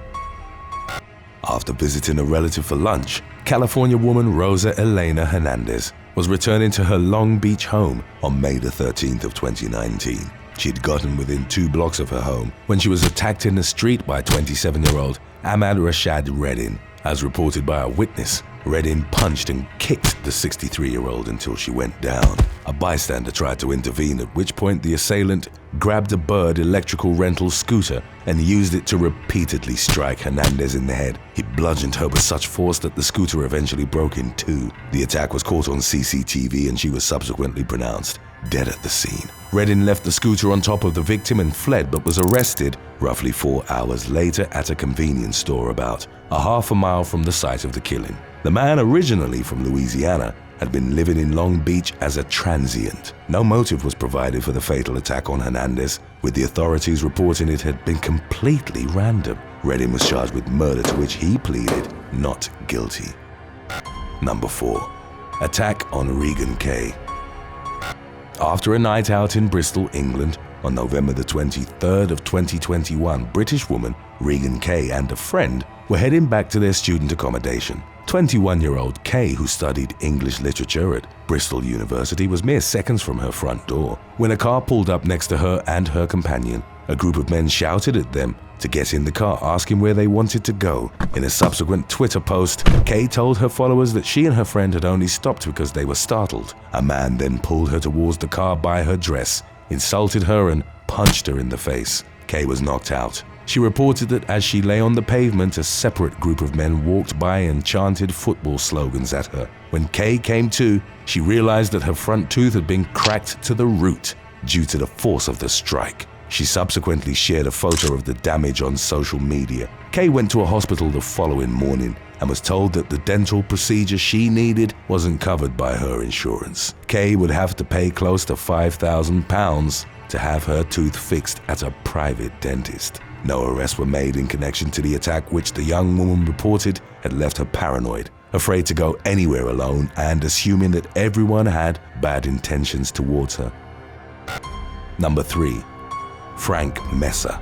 After visiting a relative for lunch, California woman Rosa Elena Hernandez was returning to her Long Beach home on May the 13th of 2019. She'd gotten within 2 blocks of her home when she was attacked in the street by 27-year-old Ahmed Rashad Redding. As reported by a witness, Redding punched and kicked the 63-year-old until she went down. A bystander tried to intervene, at which point the assailant grabbed a Bird electrical rental scooter and used it to repeatedly strike Hernandez in the head. He bludgeoned her with such force that the scooter eventually broke in 2. The attack was caught on CCTV and she was subsequently pronounced dead at the scene. Redding left the scooter on top of the victim and fled, but was arrested roughly 4 hours later at a convenience store about a half a mile from the site of the killing. The man, originally from Louisiana, had been living in Long Beach as a transient. No motive was provided for the fatal attack on Hernandez, with the authorities reporting it had been completely random. Redding was charged with murder, to which he pleaded not guilty. Number 4. Attack on Regan K. After a night out in Bristol, England, on November the 23rd of 2021, British woman Regan K and a friend were heading back to their student accommodation. 21-year-old K, who studied English literature at Bristol University, was mere seconds from her front door when a car pulled up next to her and her companion. A group of men shouted at them to get in the car, asking where they wanted to go. In a subsequent Twitter post, K told her followers that she and her friend had only stopped because they were startled. A man then pulled her towards the car by her dress, insulted her and punched her in the face. K was knocked out. She reported that as she lay on the pavement, a separate group of men walked by and chanted football slogans at her. When K came to, she realized that her front tooth had been cracked to the root due to the force of the strike. She subsequently shared a photo of the damage on social media. K went to a hospital the following morning and was told that the dental procedure she needed wasn't covered by her insurance. K would have to pay close to £5,000 to have her tooth fixed at a private dentist. No arrests were made in connection to the attack, which the young woman reported had left her paranoid, afraid to go anywhere alone and assuming that everyone had bad intentions towards her. Number 3. Frank Messer.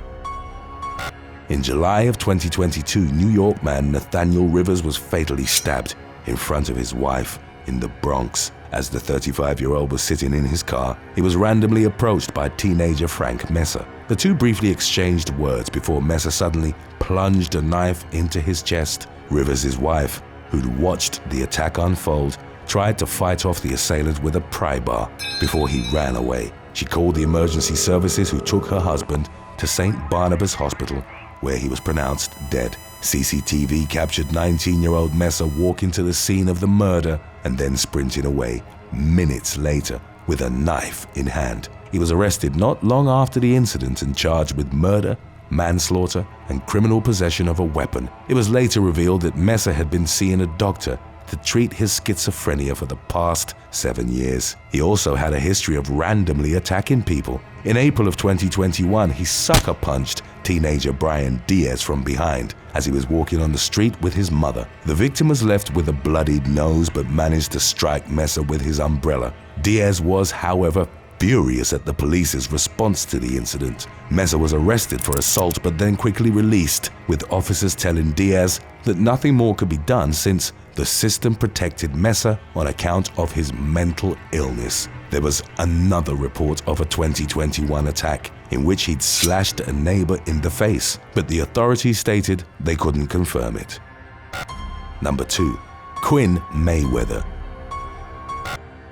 In July of 2022, New York man Nathaniel Rivers was fatally stabbed in front of his wife in the Bronx. As the 35-year-old was sitting in his car, he was randomly approached by teenager Frank Messer. The two briefly exchanged words before Messer suddenly plunged a knife into his chest. Rivers' wife, who'd watched the attack unfold, tried to fight off the assailant with a pry bar before he ran away. She called the emergency services, who took her husband to St. Barnabas Hospital, where he was pronounced dead. CCTV captured 19-year-old Messer walking to the scene of the murder and then sprinting away minutes later with a knife in hand. He was arrested not long after the incident and charged with murder, manslaughter, and criminal possession of a weapon. It was later revealed that Messer had been seeing a doctor to treat his schizophrenia for the past 7 years. He also had a history of randomly attacking people. In April of 2021, he sucker punched teenager Brian Diaz from behind as he was walking on the street with his mother. The victim was left with a bloodied nose but managed to strike Messer with his umbrella. Diaz was, however, furious at the police's response to the incident. Messer was arrested for assault but then quickly released, with officers telling Diaz that nothing more could be done since the system protected Messer on account of his mental illness. There was another report of a 2021 attack in which he'd slashed a neighbor in the face, but the authorities stated they couldn't confirm it. Number 2. Quinn Mayweather.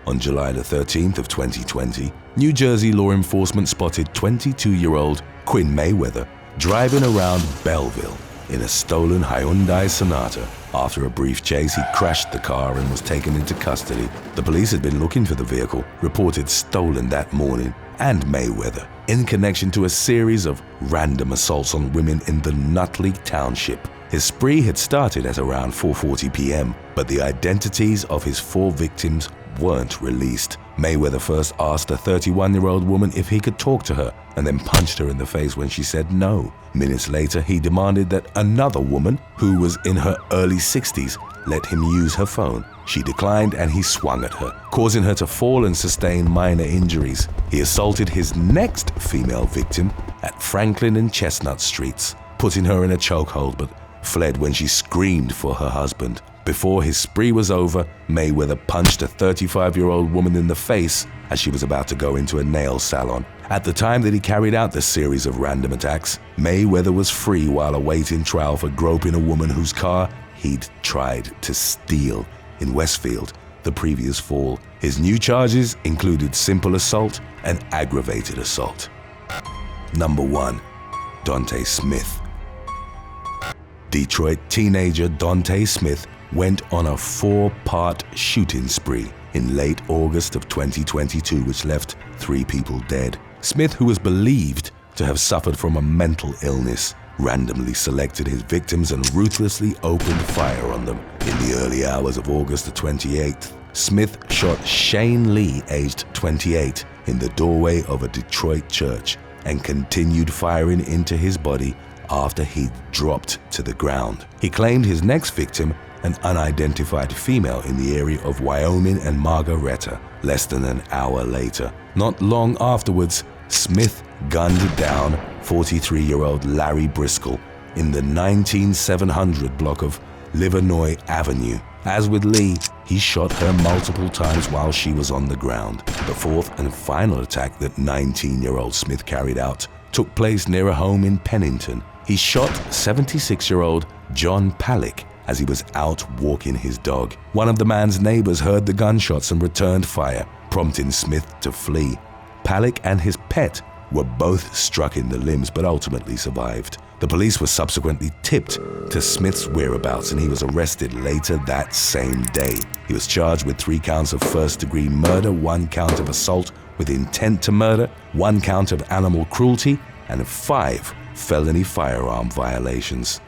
On July the 13th of 2020, New Jersey law enforcement spotted 22-year-old Quinn Mayweather driving around Belleville in a stolen Hyundai Sonata. After a brief chase, he crashed the car and was taken into custody. The police had been looking for the vehicle, reported stolen that morning, and Mayweather, in connection to a series of random assaults on women in the Nutley Township. His spree had started at around 4:40 p.m., but the identities of his 4 victims weren't released. Mayweather first asked the 31-year-old woman if he could talk to her and then punched her in the face when she said no. Minutes later, he demanded that another woman, who was in her early 60s, let him use her phone. She declined and he swung at her, causing her to fall and sustain minor injuries. He assaulted his next female victim at Franklin and Chestnut Streets, putting her in a chokehold but fled when she screamed for her husband. Before his spree was over, Mayweather punched a 35-year-old woman in the face as she was about to go into a nail salon. At the time that he carried out this series of random attacks, Mayweather was free while awaiting trial for groping a woman whose car he'd tried to steal in Westfield the previous fall. His new charges included simple assault and aggravated assault. Number 1. Dante Smith. Detroit teenager Dante Smith went on a 4-part shooting spree in late August of 2022, which left 3 people dead. Smith, who was believed to have suffered from a mental illness, randomly selected his victims and ruthlessly opened fire on them. In the early hours of August the 28th, Smith shot Shane Lee, aged 28, in the doorway of a Detroit church and continued firing into his body after he dropped to the ground. He claimed his next victim, an unidentified female in the area of Wyoming and Margaretta, less than an hour later. Not long afterwards, Smith gunned down 43-year-old Larry Briscoe in the 19700 block of Livernois Avenue. As with Lee, he shot her multiple times while she was on the ground. The fourth and final attack that 19-year-old Smith carried out took place near a home in Pennington. He shot 76-year-old John Pallick as he was out walking his dog. One of the man's neighbors heard the gunshots and returned fire, prompting Smith to flee. Pallick and his pet were both struck in the limbs but ultimately survived. The police were subsequently tipped to Smith's whereabouts and he was arrested later that same day. He was charged with 3 counts of first-degree murder, 1 count of assault with intent to murder, 1 count of animal cruelty, and 5 felony firearm violations.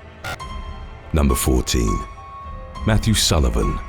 Number 14. Matthew Sullivan.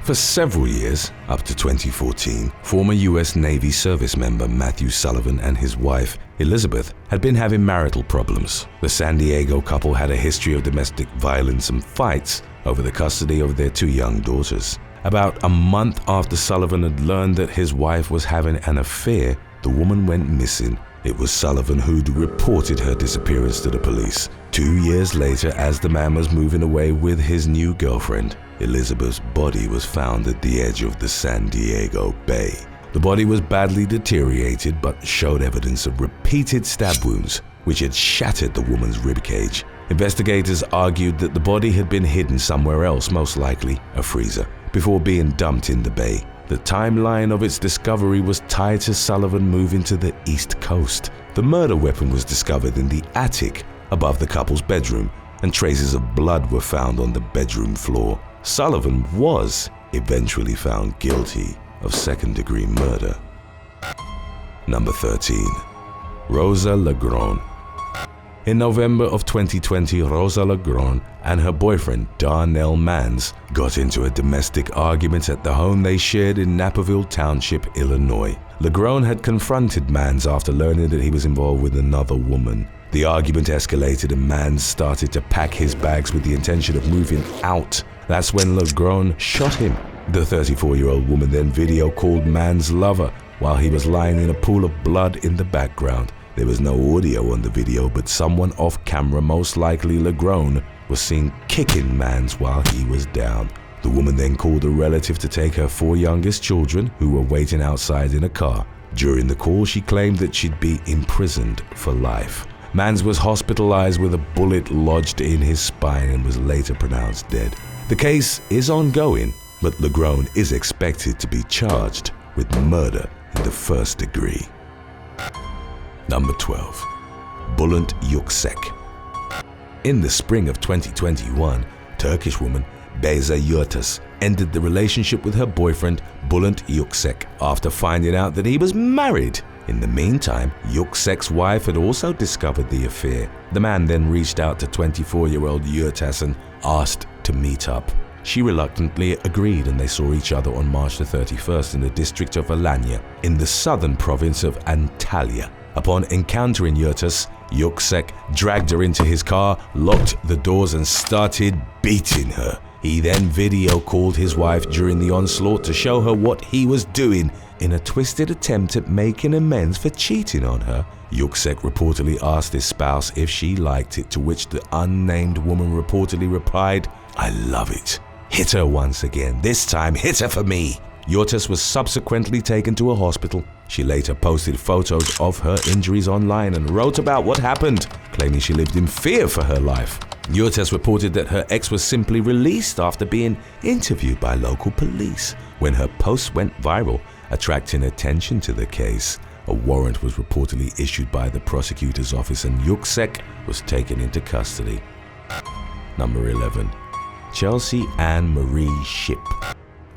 For several years, up to 2014, former U.S. Navy service member Matthew Sullivan and his wife, Elizabeth, had been having marital problems. The San Diego couple had a history of domestic violence and fights over the custody of their 2 young daughters. About a month after Sullivan had learned that his wife was having an affair, the woman went missing. It was Sullivan who'd reported her disappearance to the police. 2 years later, as the man was moving away with his new girlfriend, Elizabeth's body was found at the edge of the San Diego Bay. The body was badly deteriorated but showed evidence of repeated stab wounds, which had shattered the woman's ribcage. Investigators argued that the body had been hidden somewhere else, most likely a freezer, before being dumped in the bay. The timeline of its discovery was tied to Sullivan moving to the East Coast. The murder weapon was discovered in the attic above the couple's bedroom, and traces of blood were found on the bedroom floor. Sullivan was eventually found guilty of second-degree murder. Number 13. Rosa Legron. In November of 2020, Rosa Legron and her boyfriend, Darnell Mans, got into a domestic argument at the home they shared in Naperville Township, Illinois. Legron had confronted Mans after learning that he was involved with another woman. The argument escalated and Mans started to pack his bags with the intention of moving out. That's when Legron shot him. The 34-year-old woman then video called Mans' lover while he was lying in a pool of blood in the background. There was no audio on the video, but someone off camera, most likely Legron, was seen kicking Mans while he was down. The woman then called a relative to take her 4 youngest children, who were waiting outside in a car. During the call, she claimed that she'd be imprisoned for life. Mans was hospitalized with a bullet lodged in his spine and was later pronounced dead. The case is ongoing, but Legron is expected to be charged with murder in the first degree. Number 12. Bülent Yüksek. In the spring of 2021, Turkish woman Beyza Yurtas ended the relationship with her boyfriend Bülent Yüksek after finding out that he was married. In the meantime, Yüksek's wife had also discovered the affair. The man then reached out to 24-year-old Yurtas and asked to meet up. She reluctantly agreed, and they saw each other on March the 31st in the district of Alanya, in the southern province of Antalya. Upon encountering Yurtas, Yuksek dragged her into his car, locked the doors and started beating her. He then video called his wife during the onslaught to show her what he was doing in a twisted attempt at making amends for cheating on her. Yuksek reportedly asked his spouse if she liked it, to which the unnamed woman reportedly replied, "I love it. Hit her once again. This time, hit her for me." Yurtas was subsequently taken to a hospital. She later posted photos of her injuries online and wrote about what happened, claiming she lived in fear for her life. Yurtas reported that her ex was simply released after being interviewed by local police. When her posts went viral, attracting attention to the case, a warrant was reportedly issued by the prosecutor's office and Yuksek was taken into custody. Number 11. Chelsea Ann Marie Shipp.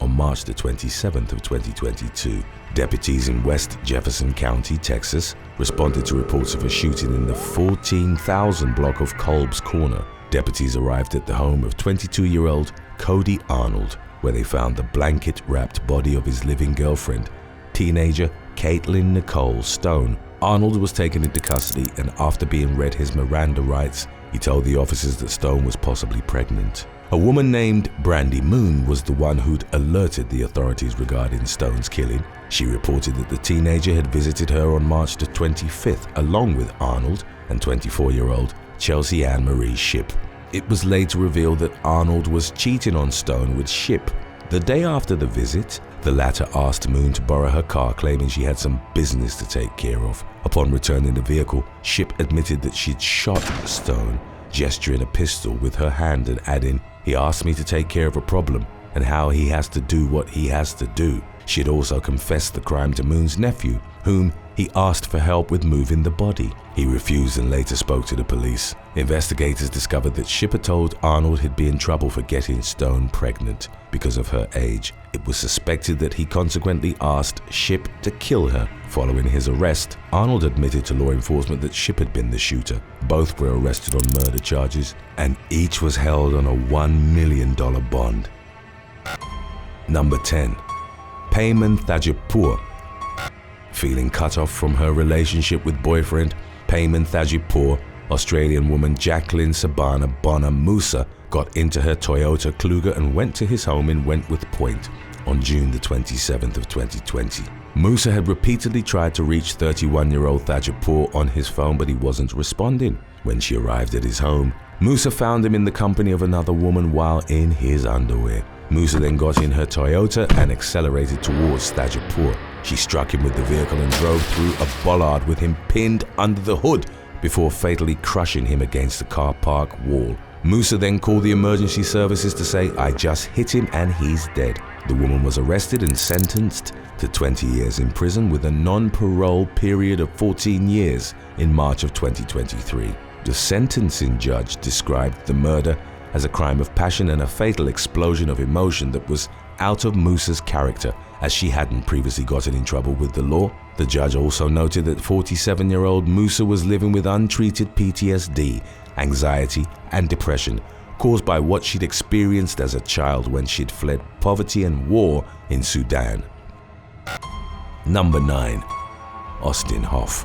On March the 27th of 2022, deputies in West Jefferson County, Texas, responded to reports of a shooting in the 14,000 block of Kolb's Corner. Deputies arrived at the home of 22-year-old Cody Arnold, where they found the blanket-wrapped body of his living girlfriend, teenager Caitlin Nicole Stone. Arnold was taken into custody, and after being read his Miranda rights, he told the officers that Stone was possibly pregnant. A woman named Brandy Moon was the one who'd alerted the authorities regarding Stone's killing. She reported that the teenager had visited her on March the 25th along with Arnold and 24-year-old Chelsea Ann Marie Shipp. It was later revealed that Arnold was cheating on Stone with Shipp. The day after the visit, the latter asked Moon to borrow her car, claiming she had some business to take care of. Upon returning the vehicle, Shipp admitted that she'd shot Stone, gesturing a pistol with her hand and adding, "He asked me to take care of a problem and how he has to do what he has to do." She had also confessed the crime to Moon's nephew, whom he asked for help with moving the body. He refused and later spoke to the police. Investigators discovered that Shipp had told Arnold he'd be in trouble for getting Stone pregnant because of her age. It was suspected that he consequently asked Shipp to kill her. Following his arrest, Arnold admitted to law enforcement that Shipp had been the shooter. Both were arrested on murder charges, and each was held on a $1 million bond. Number 10. Payman Thajipur. Feeling cut off from her relationship with boyfriend, Payman Thajipur, Australian woman Jacqueline Sabana Bonner Musa got into her Toyota Kluger and went to his home in Wentworth Point on June the 27th of 2020. Musa had repeatedly tried to reach 31-year-old Thajipur on his phone, but he wasn't responding. When she arrived at his home, Musa found him in the company of another woman while in his underwear. Musa then got in her Toyota and accelerated towards Thajipur. She struck him with the vehicle and drove through a bollard with him pinned under the hood before fatally crushing him against the car park wall. Musa then called the emergency services to say, "I just hit him and he's dead." The woman was arrested and sentenced to 20 years in prison with a non-parole period of 14 years in March of 2023. The sentencing judge described the murder as a crime of passion and a fatal explosion of emotion that was out of Musa's character, as she hadn't previously gotten in trouble with the law. The judge also noted that 47-year-old Musa was living with untreated PTSD, anxiety, and depression caused by what she'd experienced as a child when she'd fled poverty and war in Sudan. Number 9. Austin Hoff.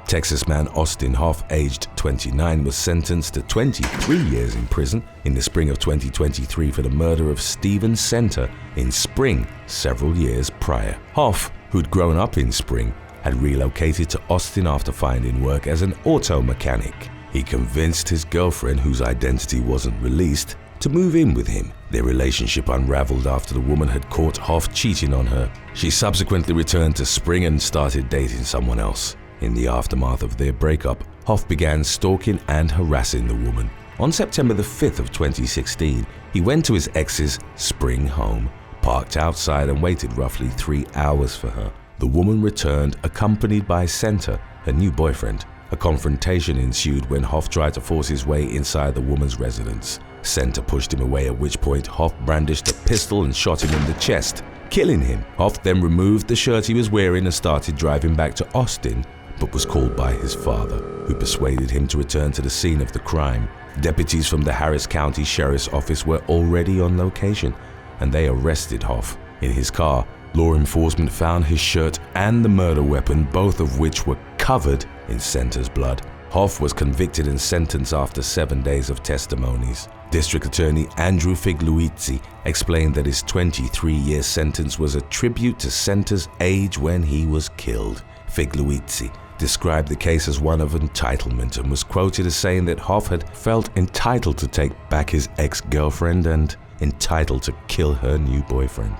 Texas man Austin Hoff, aged 29, was sentenced to 23 years in prison in the spring of 2023 for the murder of Stephen Center in Spring several years prior. Hoff, who'd grown up in Spring, had relocated to Austin after finding work as an auto mechanic. He convinced his girlfriend, whose identity wasn't released, to move in with him. Their relationship unraveled after the woman had caught Hoff cheating on her. She subsequently returned to Spring and started dating someone else. In the aftermath of their breakup, Hoff began stalking and harassing the woman. On September the 5th of 2016, he went to his ex's Spring home, parked outside and waited roughly 3 hours for her. The woman returned accompanied by Center, her new boyfriend. A confrontation ensued when Hoff tried to force his way inside the woman's residence. Center pushed him away, at which point Hoff brandished a pistol and shot him in the chest, killing him. Hoff then removed the shirt he was wearing and started driving back to Austin, but was called by his father, who persuaded him to return to the scene of the crime. Deputies from the Harris County Sheriff's Office were already on location, and they arrested Hoff. In his car, law enforcement found his shirt and the murder weapon, both of which were covered in Center's blood. Hoff was convicted and sentenced after 7 days of testimonies. District Attorney Andrew Figluizzi explained that his 23-year sentence was a tribute to Center's age when he was killed. Figluizzi described the case as one of entitlement and was quoted as saying that Hoff had felt entitled to take back his ex-girlfriend and entitled to kill her new boyfriend.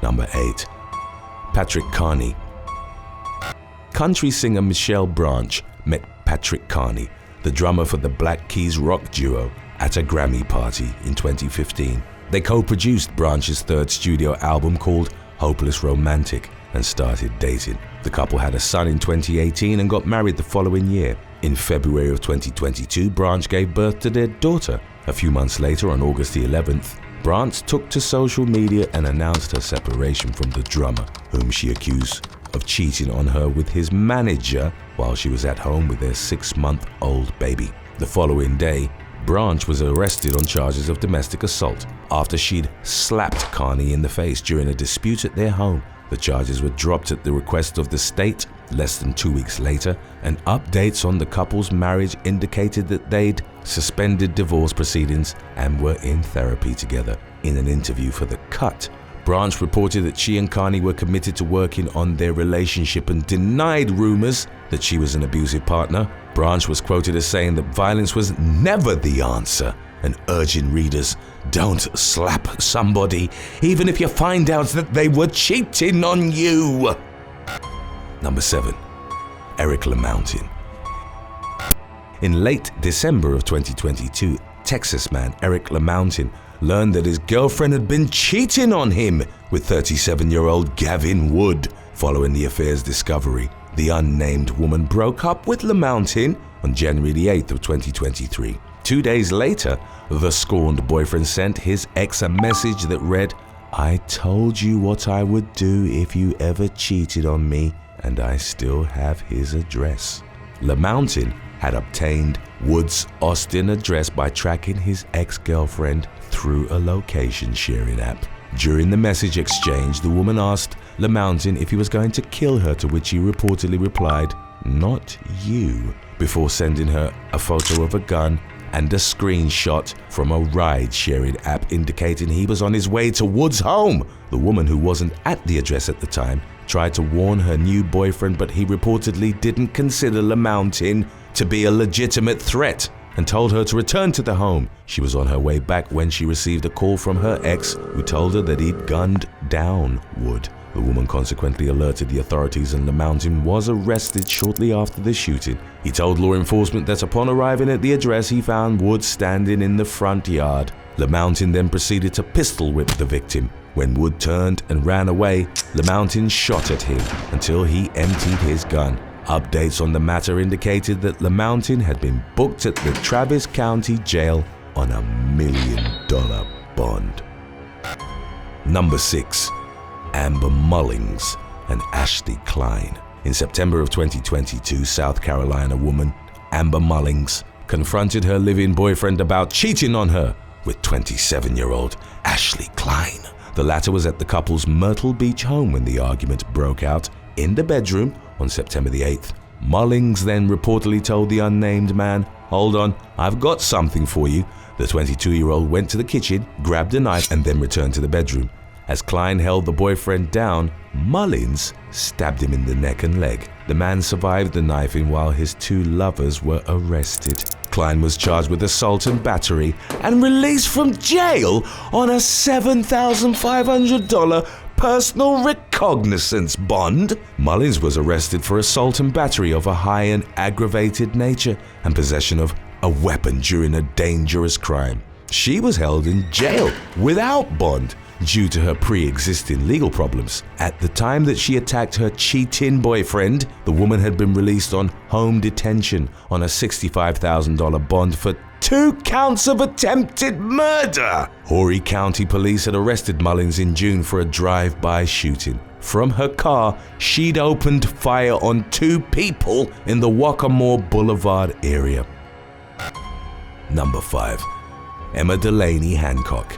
Number 8. Patrick Carney. Country singer Michelle Branch met Patrick Carney, the drummer for the Black Keys rock duo, at a Grammy party in 2015. They co-produced Branch's third studio album called Hopeless Romantic and started dating. The couple had a son in 2018 and got married the following year. In February of 2022, Branch gave birth to their daughter. A few months later, on August the 11th, Branch took to social media and announced her separation from the drummer, whom she accused of cheating on her with his manager while she was at home with their 6-month-old baby. The following day, Branch was arrested on charges of domestic assault after she'd slapped Carney in the face during a dispute at their home. The charges were dropped at the request of the state less than 2 weeks later, and updates on the couple's marriage indicated that they'd suspended divorce proceedings and were in therapy together. In an interview for The Cut, Branch reported that she and Carney were committed to working on their relationship and denied rumors that she was an abusive partner. Branch was quoted as saying that violence was never the answer and urging readers, don't slap somebody even if you find out that they were cheating on you. Number 7. Eric LaMountain. In late December of 2022, Texas man Eric LaMountain learned that his girlfriend had been cheating on him with 37-year-old Gavin Wood. Following the affair's discovery, the unnamed woman broke up with LaMountain on January the 8th of 2023. 2 days later, the scorned boyfriend sent his ex a message that read, "I told you what I would do if you ever cheated on me, and I still have his address." LaMountain had obtained Wood's Austin address by tracking his ex-girlfriend through a location-sharing app. During the message exchange, the woman asked LaMountain if he was going to kill her, to which he reportedly replied, "Not you," before sending her a photo of a gun and a screenshot from a ride-sharing app indicating he was on his way to Wood's home. The woman, who wasn't at the address at the time, tried to warn her new boyfriend, but he reportedly didn't consider LaMountain to be a legitimate threat and told her to return to the home. She was on her way back when she received a call from her ex, who told her that he'd gunned down Wood. The woman consequently alerted the authorities, and LaMountain was arrested shortly after the shooting. He told law enforcement that upon arriving at the address, he found Wood standing in the front yard. LaMountain then proceeded to pistol whip the victim. When Wood turned and ran away, LaMountain shot at him until he emptied his gun. Updates on the matter indicated that LaMountain had been booked at the Travis County Jail on $1 million bond. Number 6. Amber Mullings and Ashley Klein. In September of 2022, South Carolina woman Amber Mullings confronted her live-in boyfriend about cheating on her with 27-year-old Ashley Klein. The latter was at the couple's Myrtle Beach home when the argument broke out in the bedroom on September the 8th. Mullings then reportedly told the unnamed man, "Hold on, I've got something for you." The 22-year-old went to the kitchen, grabbed a knife, and then returned to the bedroom. As Klein held the boyfriend down, Mullings stabbed him in the neck and leg. The man survived the knifing while his two lovers were arrested. Klein was charged with assault and battery and released from jail on a $7,500 personal recognizance bond. Mullings was arrested for assault and battery of a high and aggravated nature and possession of a weapon during a dangerous crime. She was held in jail without bond due to her pre-existing legal problems. At the time that she attacked her cheating boyfriend, the woman had been released on home detention on a $65,000 bond for 2 counts of attempted murder. Horry County Police had arrested Mullings in June for a drive-by shooting. From her car, she'd opened fire on 2 people in the Waccamaw Boulevard area. Number 5. Emma Delaney Hancock.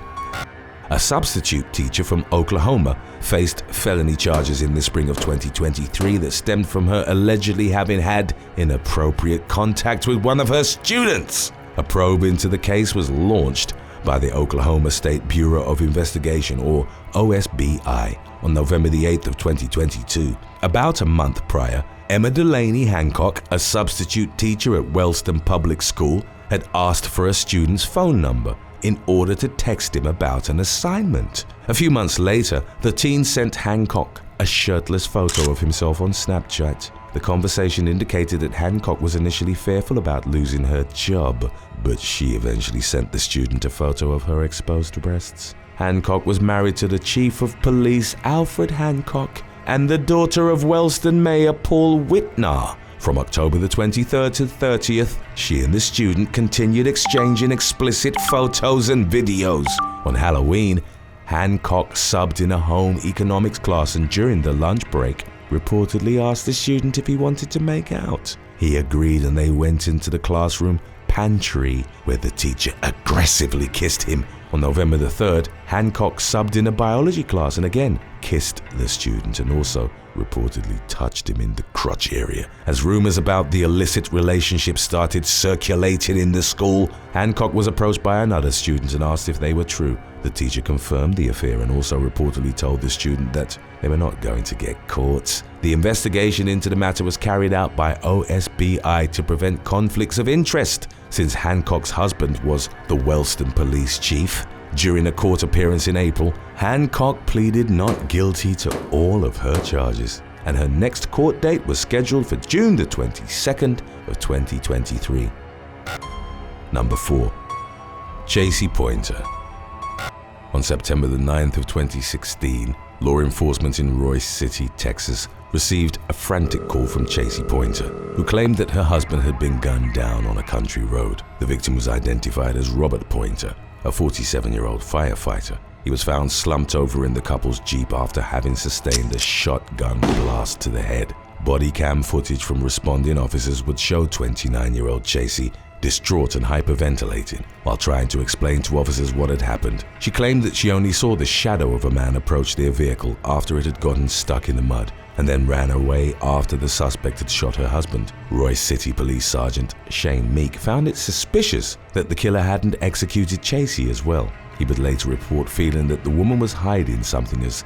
A substitute teacher from Oklahoma faced felony charges in the spring of 2023 that stemmed from her allegedly having had inappropriate contact with one of her students. A probe into the case was launched by the Oklahoma State Bureau of Investigation, or OSBI, on November the 8th of 2022. About a month prior, Emma Delaney Hancock, a substitute teacher at Wellston Public School, had asked for a student's phone number in order to text him about an assignment. A few months later, the teen sent Hancock a shirtless photo of himself on Snapchat. The conversation indicated that Hancock was initially fearful about losing her job, but she eventually sent the student a photo of her exposed breasts. Hancock was married to the Chief of Police, Alfred Hancock, and the daughter of Wellston Mayor Paul Whitnar. From October the 23rd to 30th, she and the student continued exchanging explicit photos and videos. On Halloween, Hancock subbed in a home economics class and during the lunch break, reportedly asked the student if he wanted to make out. He agreed and they went into the classroom pantry where the teacher aggressively kissed him. On November the 3rd, Hancock subbed in a biology class and again kissed the student and also reportedly touched him in the crotch area. As rumors about the illicit relationship started circulating in the school, Hancock was approached by another student and asked if they were true. The teacher confirmed the affair and also reportedly told the student that they were not going to get caught. The investigation into the matter was carried out by OSBI to prevent conflicts of interest, since Hancock's husband was the Wellston police chief. During a court appearance in April, Hancock pleaded not guilty to all of her charges, and her next court date was scheduled for June the 22nd of 2023. Number 4. Chasey Pointer. On September the 9th of 2016, law enforcement in Royce City, Texas, received a frantic call from Chasey Pointer, who claimed that her husband had been gunned down on a country road. The victim was identified as Robert Pointer, a 47-year-old firefighter. He was found slumped over in the couple's Jeep after having sustained a shotgun blast to the head. Body cam footage from responding officers would show 29-year-old Chasey distraught and hyperventilating while trying to explain to officers what had happened. She claimed that she only saw the shadow of a man approach their vehicle after it had gotten stuck in the mud and then ran away after the suspect had shot her husband. Royce City Police Sergeant Shane Meek found it suspicious that the killer hadn't executed Chasey as well. He would later report feeling that the woman was hiding something as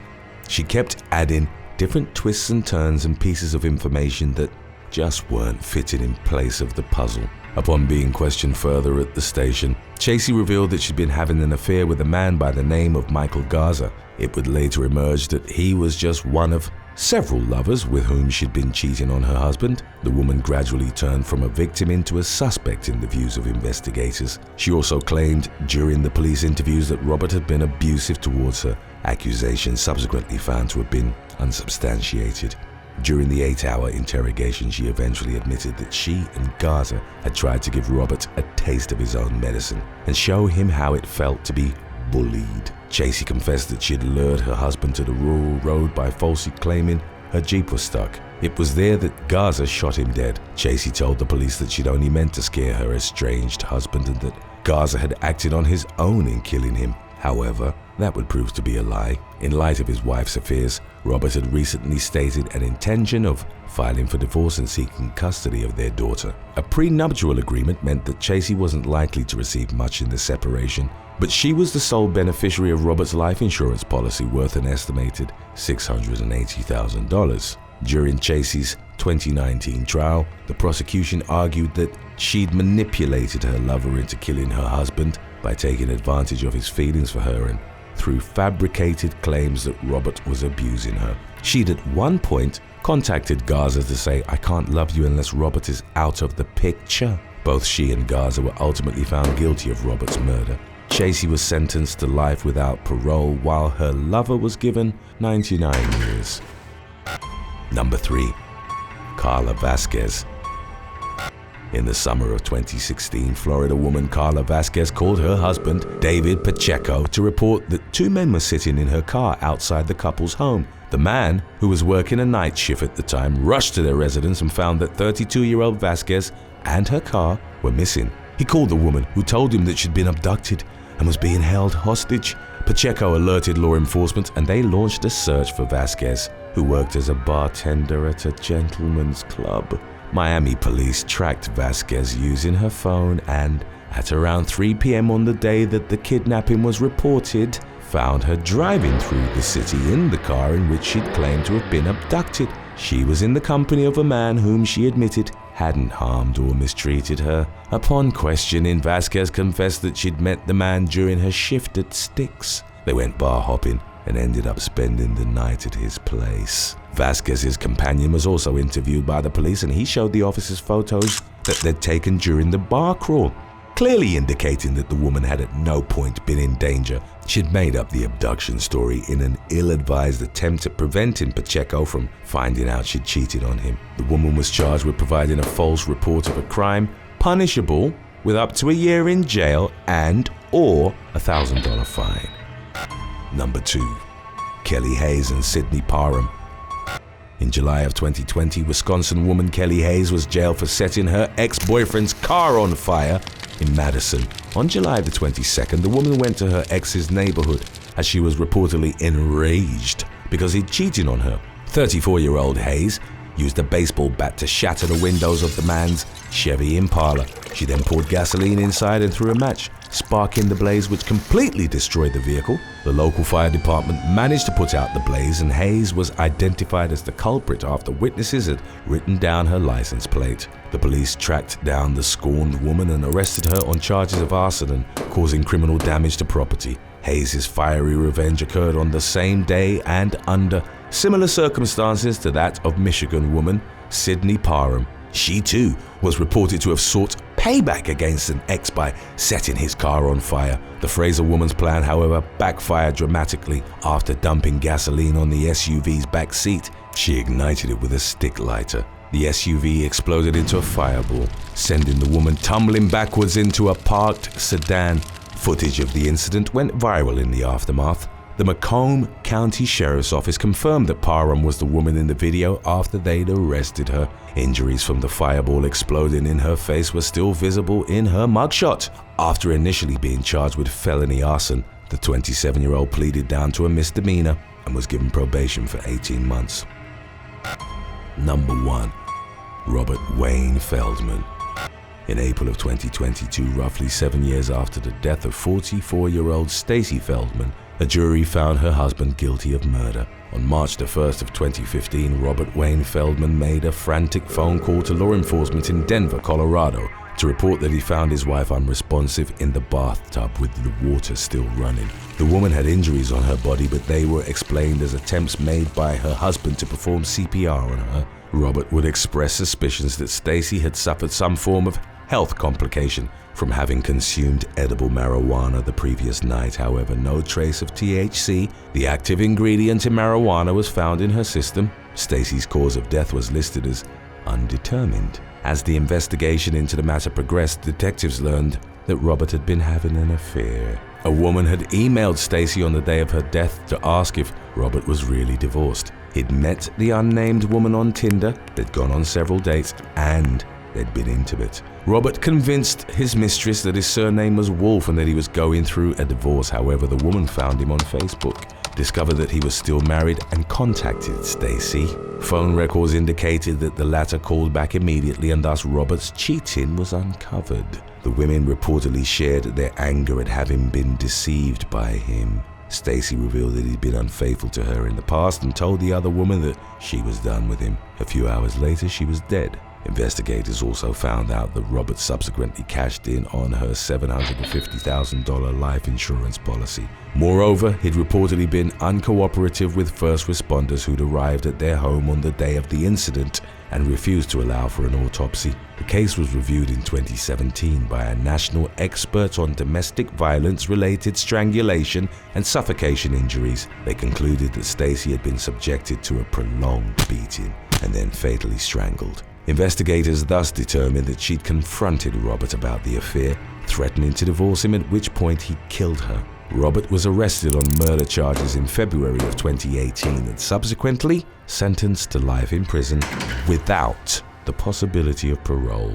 she kept adding different twists and turns and pieces of information that just weren't fitting in place of the puzzle. Upon being questioned further at the station, Chasey revealed that she'd been having an affair with a man by the name of Michael Garza. It would later emerge that he was just one of several lovers with whom she'd been cheating on her husband. The woman gradually turned from a victim into a suspect in the views of investigators. She also claimed during the police interviews that Robert had been abusive towards her, accusations subsequently found to have been unsubstantiated. During the 8-hour interrogation, she eventually admitted that she and Garza had tried to give Robert a taste of his own medicine and show him how it felt to be bullied. Chasey confessed that she had lured her husband to the rural road by falsely claiming her Jeep was stuck. It was there that Garza shot him dead. Chasey told the police that she'd only meant to scare her estranged husband and that Garza had acted on his own in killing him. However, that would prove to be a lie. In light of his wife's affairs, Robert had recently stated an intention of filing for divorce and seeking custody of their daughter. A prenuptial agreement meant that Chasey wasn't likely to receive much in the separation, but she was the sole beneficiary of Robert's life insurance policy worth an estimated $680,000. During Chasey's 2019 trial, the prosecution argued that she'd manipulated her lover into killing her husband by taking advantage of his feelings for her and through fabricated claims that Robert was abusing her. She'd at one point contacted Garza to say, "I can't love you unless Robert is out of the picture." Both she and Garza were ultimately found guilty of Robert's murder. Chasey was sentenced to life without parole while her lover was given 99 years. Number 3. Carla Vasquez. In the summer of 2016, Florida woman Carla Vasquez called her husband, David Pacheco, to report that 2 men were sitting in her car outside the couple's home. The man, who was working a night shift at the time, rushed to their residence and found that 32-year-old Vasquez and her car were missing. He called the woman, who told him that she'd been abducted and was being held hostage. Pacheco alerted law enforcement and they launched a search for Vasquez, who worked as a bartender at a gentleman's club. Miami police tracked Vasquez using her phone and, at around 3 p.m. on the day that the kidnapping was reported, found her driving through the city in the car in which she'd claimed to have been abducted. She was in the company of a man whom she admitted hadn't harmed or mistreated her. Upon questioning, Vasquez confessed that she'd met the man during her shift at Styx. They went bar hopping and ended up spending the night at his place. Vasquez's companion was also interviewed by the police and he showed the officers photos that they'd taken during the bar crawl, clearly indicating that the woman had at no point been in danger. She'd made up the abduction story in an ill-advised attempt at preventing Pacheco from finding out she'd cheated on him. The woman was charged with providing a false report of a crime, punishable with up to a year in jail and or a $1,000 fine. Number 2. Kelly Hayes and Sydney Parham. In July of 2020, Wisconsin woman Kelly Hayes was jailed for setting her ex-boyfriend's car on fire in Madison. On July the 22nd, the woman went to her ex's neighborhood as she was reportedly enraged because he'd cheated on her. 34-year-old Hayes used a baseball bat to shatter the windows of the man's Chevy Impala. She then poured gasoline inside and threw a match, sparking the blaze which completely destroyed the vehicle. The local fire department managed to put out the blaze and Hayes was identified as the culprit after witnesses had written down her license plate. The police tracked down the scorned woman and arrested her on charges of arson and causing criminal damage to property. Hayes' fiery revenge occurred on the same day and under similar circumstances to that of Michigan woman Sydney Parham. She too was reported to have sought payback against an ex by setting his car on fire. The Fraser woman's plan, however, backfired dramatically. After dumping gasoline on the SUV's back seat, she ignited it with a stick lighter. The SUV exploded into a fireball, sending the woman tumbling backwards into a parked sedan. Footage of the incident went viral in the aftermath. The Macomb County Sheriff's Office confirmed that Parham was the woman in the video after they'd arrested her. Injuries from the fireball exploding in her face were still visible in her mugshot. After initially being charged with felony arson, the 27-year-old pleaded down to a misdemeanor and was given probation for 18 months. Number 1. Robert Wayne Feldman. In April of 2022, roughly 7 years after the death of 44-year-old Stacy Feldman, a jury found her husband guilty of murder. On March the 1st of 2015, Robert Wayne Feldman made a frantic phone call to law enforcement in Denver, Colorado, to report that he found his wife unresponsive in the bathtub with the water still running. The woman had injuries on her body, but they were explained as attempts made by her husband to perform CPR on her. Robert would express suspicions that Stacy had suffered some form of health complication from having consumed edible marijuana the previous night. However, no trace of THC, the active ingredient in marijuana, was found in her system. Stacy's cause of death was listed as undetermined. As the investigation into the matter progressed, detectives learned that Robert had been having an affair. A woman had emailed Stacy on the day of her death to ask if Robert was really divorced. He'd met the unnamed woman on Tinder, they'd gone on several dates, and they'd been intimate. Robert convinced his mistress that his surname was Wolf and that he was going through a divorce. However, the woman found him on Facebook, discovered that he was still married, and contacted Stacy. Phone records indicated that the latter called back immediately, and thus Robert's cheating was uncovered. The women reportedly shared their anger at having been deceived by him. Stacy revealed that he'd been unfaithful to her in the past and told the other woman that she was done with him. A few hours later, she was dead. Investigators also found out that Robert subsequently cashed in on her $750,000 life insurance policy. Moreover, he'd reportedly been uncooperative with first responders who'd arrived at their home on the day of the incident and refused to allow for an autopsy. The case was reviewed in 2017 by a national expert on domestic violence-related strangulation and suffocation injuries. They concluded that Stacy had been subjected to a prolonged beating and then fatally strangled. Investigators thus determined that she'd confronted Robert about the affair, threatening to divorce him, at which point he killed her. Robert was arrested on murder charges in February of 2018 and subsequently sentenced to life in prison without the possibility of parole.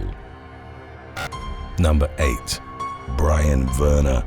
Number 8. Brian Verner.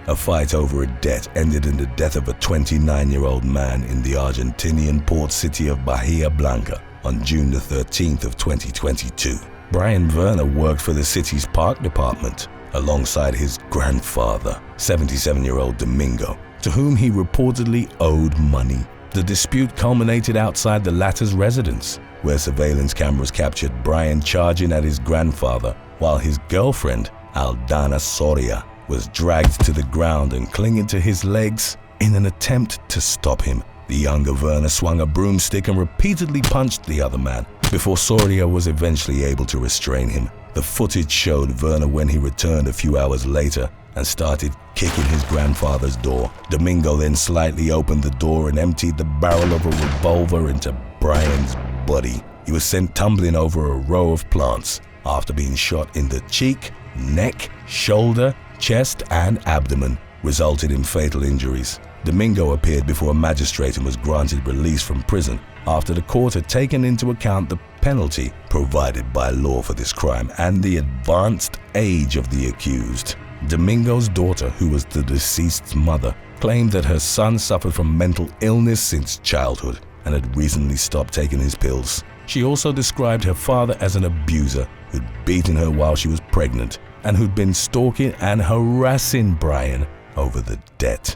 A fight over a debt ended in the death of a 29-year-old man in the Argentinian port city of Bahia Blanca on June the 13th of 2022. Brian Verner worked for the city's park department alongside his grandfather, 77-year-old Domingo, to whom he reportedly owed money. The dispute culminated outside the latter's residence, where surveillance cameras captured Brian charging at his grandfather while his girlfriend, Aldana Soria, was dragged to the ground and clinging to his legs in an attempt to stop him. The younger Verner swung a broomstick and repeatedly punched the other man before Soria was eventually able to restrain him. The footage showed Verner when he returned a few hours later and started kicking his grandfather's door. Domingo then slightly opened the door and emptied the barrel of a revolver into Brian's body. He was sent tumbling over a row of plants after being shot in the cheek, neck, shoulder, chest, and abdomen, resulted in fatal injuries. Domingo appeared before a magistrate and was granted release from prison after the court had taken into account the penalty provided by law for this crime and the advanced age of the accused. Domingo's daughter, who was the deceased's mother, claimed that her son suffered from mental illness since childhood and had recently stopped taking his pills. She also described her father as an abuser who'd beaten her while she was pregnant and who'd been stalking and harassing Brian over the debt.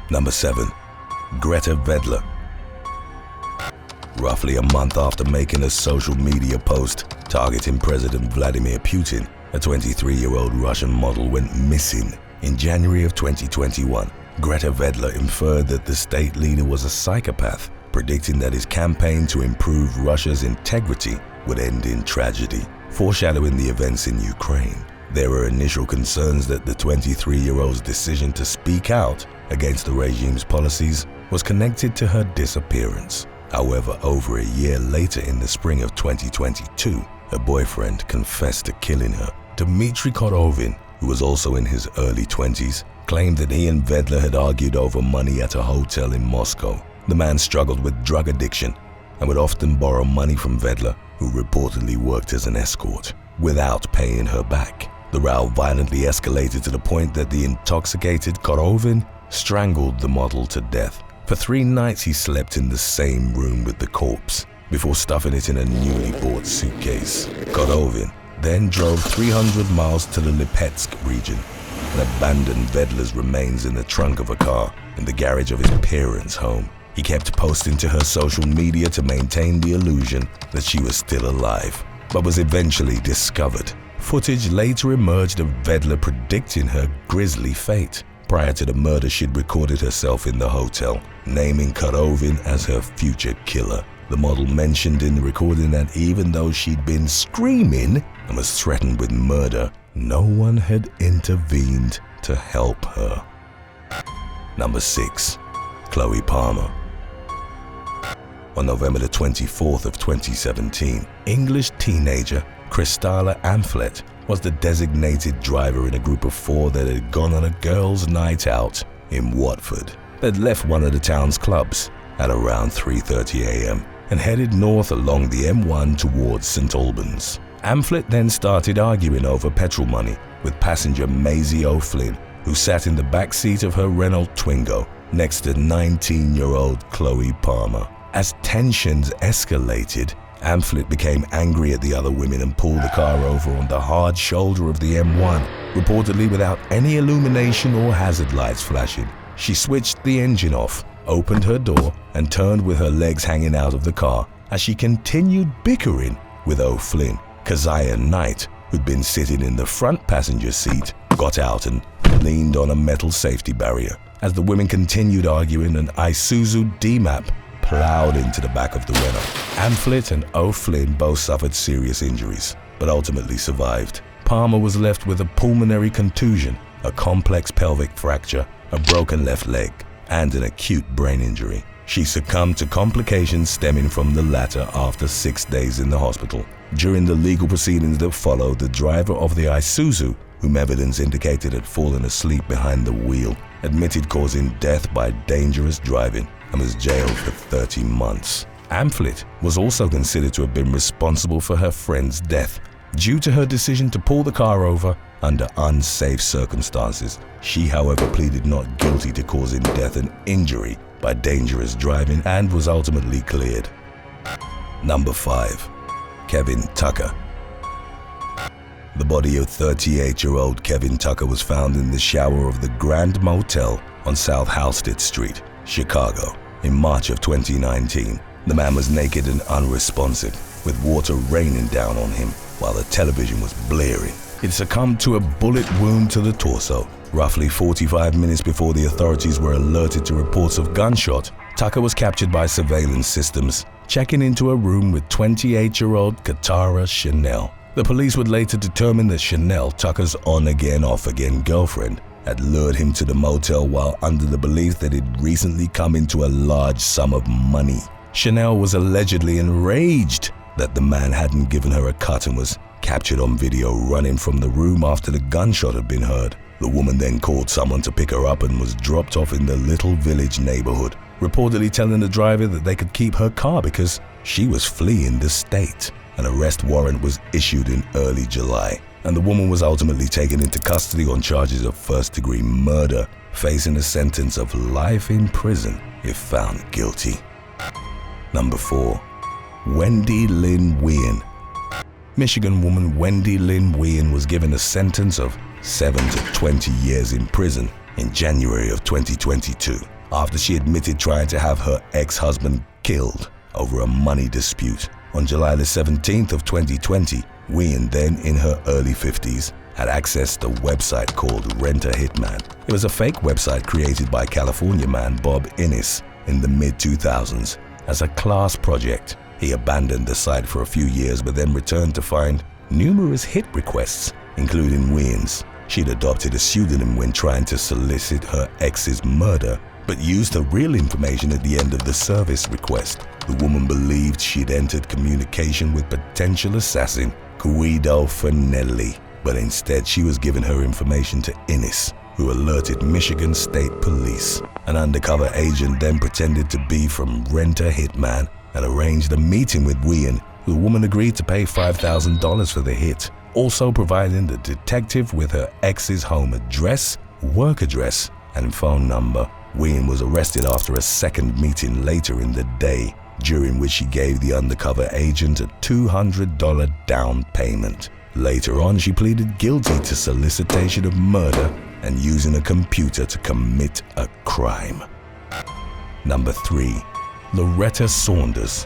Number 7. Greta Vedler. Roughly a month after making a social media post targeting President Vladimir Putin, a 23-year-old Russian model went missing. In January of 2021, Greta Vedler inferred that the state leader was a psychopath, predicting that his campaign to improve Russia's integrity would end in tragedy, foreshadowing the events in Ukraine. There were initial concerns that the 23-year-old's decision to speak out against the regime's policies was connected to her disappearance. However, over a year later, in the spring of 2022, her boyfriend confessed to killing her. Dmitry Korovin, who was also in his early 20s, claimed that he and Vedler had argued over money at a hotel in Moscow. The man struggled with drug addiction and would often borrow money from Vedler, who reportedly worked as an escort, without paying her back. The row violently escalated to the point that the intoxicated Korovin strangled the model to death. For 3 nights he slept in the same room with the corpse, before stuffing it in a newly bought suitcase. Korovin then drove 300 miles to the Lipetsk region and abandoned Vedler's remains in the trunk of a car in the garage of his parents' home. He kept posting to her social media to maintain the illusion that she was still alive, but was eventually discovered. Footage later emerged of Vedler predicting her grisly fate. Prior to the murder, she'd recorded herself in the hotel, naming Korovin as her future killer. The model mentioned in the recording that even though she'd been screaming and was threatened with murder, no one had intervened to help her. Number 6. Chloe Palmer. On November the 24th of 2017, English teenager Kristalla Amphlett was the designated driver in a group of 4 that had gone on a girls' night out in Watford. They'd left one of the town's clubs at around 3:30 a.m. and headed north along the M1 towards St Albans. Amphlett then started arguing over petrol money with passenger Maisie O'Flynn, who sat in the back seat of her Renault Twingo next to 19-year-old Chloe Palmer. As tensions escalated, Amphlett became angry at the other women and pulled the car over on the hard shoulder of the M1, reportedly without any illumination or hazard lights flashing. She switched the engine off, opened her door, and turned with her legs hanging out of the car as she continued bickering with O'Flynn. Keziah Knight, who'd been sitting in the front passenger seat, got out and leaned on a metal safety barrier. As the women continued arguing, an Isuzu D-Map plowed into the back of the Renault. Amphlett and O'Flynn both suffered serious injuries, but ultimately survived. Palmer was left with a pulmonary contusion, a complex pelvic fracture, a broken left leg, and an acute brain injury. She succumbed to complications stemming from the latter after 6 days in the hospital. During the legal proceedings that followed, the driver of the Isuzu, whom evidence indicated had fallen asleep behind the wheel, admitted causing death by dangerous driving and was jailed for 30 months. Amphlett was also considered to have been responsible for her friend's death, due to her decision to pull the car over under unsafe circumstances. She, however, pleaded not guilty to causing death and injury by dangerous driving and was ultimately cleared. Number 5. Kevin Tucker. The body of 38-year-old Kevin Tucker was found in the shower of the Grand Motel on South Halsted Street, Chicago, in March of 2019. The man was naked and unresponsive, with water raining down on him while the television was blaring. He succumbed to a bullet wound to the torso. Roughly 45 minutes before the authorities were alerted to reports of gunshot, Tucker was captured by surveillance systems, checking into a room with 28-year-old Katara Chanel. The police would later determine that Chanel, Tucker's on-again, off-again girlfriend, had lured him to the motel while under the belief that he'd recently come into a large sum of money. Chanel was allegedly enraged that the man hadn't given her a cut and was captured on video running from the room after the gunshot had been heard. The woman then called someone to pick her up and was dropped off in the Little Village neighborhood, reportedly telling the driver that they could keep her car because she was fleeing the state. An arrest warrant was issued in early July, and the woman was ultimately taken into custody on charges of first-degree murder, facing a sentence of life in prison if found guilty. Number 4. Wendy Lynn Wien. Michigan woman Wendy Lynn Wien was given a sentence of 7 to 20 years in prison in January of 2022 after she admitted trying to have her ex-husband killed over a money dispute. On July the 17th of 2020, Wien, then in her early 50s, had accessed a website called Rent a Hitman. It was a fake website created by California man Bob Innes in the mid-2000s as a class project. He abandoned the site for a few years but then returned to find numerous hit requests, including Wien's. She'd adopted a pseudonym when trying to solicit her ex's murder, but used her real information at the end of the service request. The woman believed she'd entered communication with potential assassin Guido Fanelli, but instead she was giving her information to Innes, who alerted Michigan State Police. An undercover agent then pretended to be from Rent a Hitman and arranged a meeting with Wien. The woman agreed to pay $5,000 for the hit, also providing the detective with her ex's home address, work address, and phone number. Wien was arrested after a second meeting later in the day, during which she gave the undercover agent a $200 down payment. Later on, she pleaded guilty to solicitation of murder and using a computer to commit a crime. Number 3. Loretta Saunders.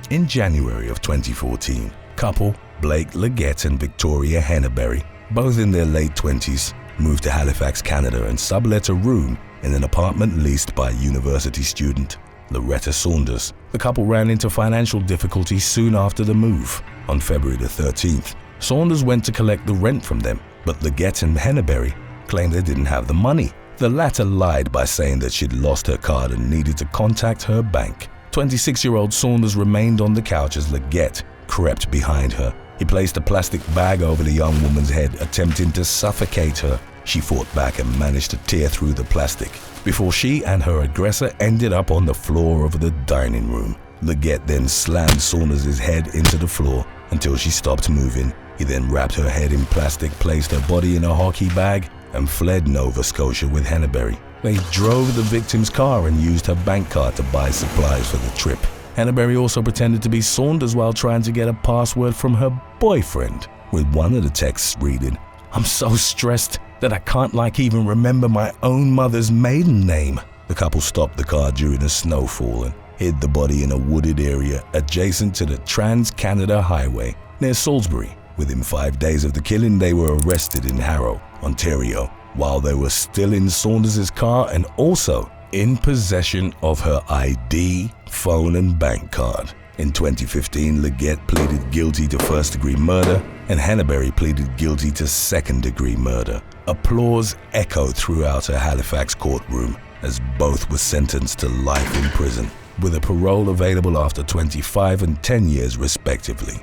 In January of 2014, couple Blake Leggett and Victoria Henneberry, both in their late 20s, moved to Halifax, Canada and sublet a room in an apartment leased by university student Loretta Saunders. The couple ran into financial difficulties soon after the move. On February the 13th, Saunders went to collect the rent from them, but Leggett and Henneberry claimed they didn't have the money. The latter lied by saying that she'd lost her card and needed to contact her bank. 26-year-old Saunders remained on the couch as Leggett crept behind her. He placed a plastic bag over the young woman's head, attempting to suffocate her. She fought back and managed to tear through the plastic before she and her aggressor ended up on the floor of the dining room. Leggett then slammed Saunders' head into the floor until she stopped moving. He then wrapped her head in plastic, placed her body in a hockey bag, and fled Nova Scotia with Henneberry. They drove the victim's car and used her bank card to buy supplies for the trip. Henneberry also pretended to be Saunders while trying to get a password from her boyfriend, with one of the texts reading, "I'm so stressed that I can't even remember my own mother's maiden name." The couple stopped the car during a snowfall and hid the body in a wooded area adjacent to the Trans-Canada Highway near Salisbury. Within 5 days of the killing, they were arrested in Harrow, Ontario, while they were still in Saunders' car and also in possession of her ID, phone and bank card. In 2015, Leggett pleaded guilty to first-degree murder and Henneberry pleaded guilty to second-degree murder. Applause echoed throughout a Halifax courtroom as both were sentenced to life in prison, with a parole available after 25 and 10 years respectively.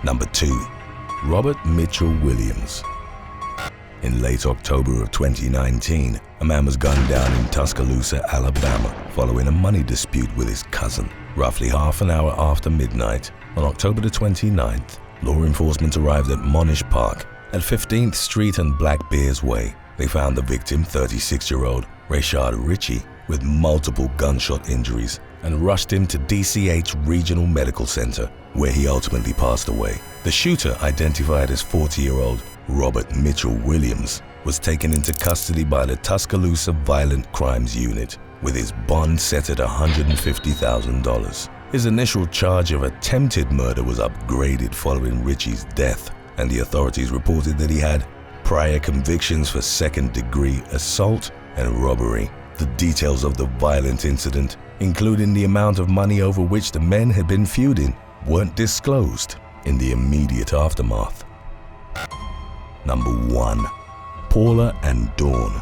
Number 2. Robert Mitchell Williams. In late October of 2019, a man was gunned down in Tuscaloosa, Alabama, following a money dispute with his cousin. Roughly half an hour after midnight, on October the 29th, law enforcement arrived at Monish Park at 15th Street and Black Bears Way. They found the victim, 36-year-old Rashad Ritchie, with multiple gunshot injuries and rushed him to DCH Regional Medical Center, where he ultimately passed away. The shooter, identified as 40-year-old Robert Mitchell Williams, was taken into custody by the Tuscaloosa Violent Crimes Unit, with his bond set at $150,000. His initial charge of attempted murder was upgraded following Ritchie's death, and the authorities reported that he had prior convictions for second-degree assault and robbery. The details of the violent incident, including the amount of money over which the men had been feuding, weren't disclosed in the immediate aftermath. Number 1. Paula and Dawn.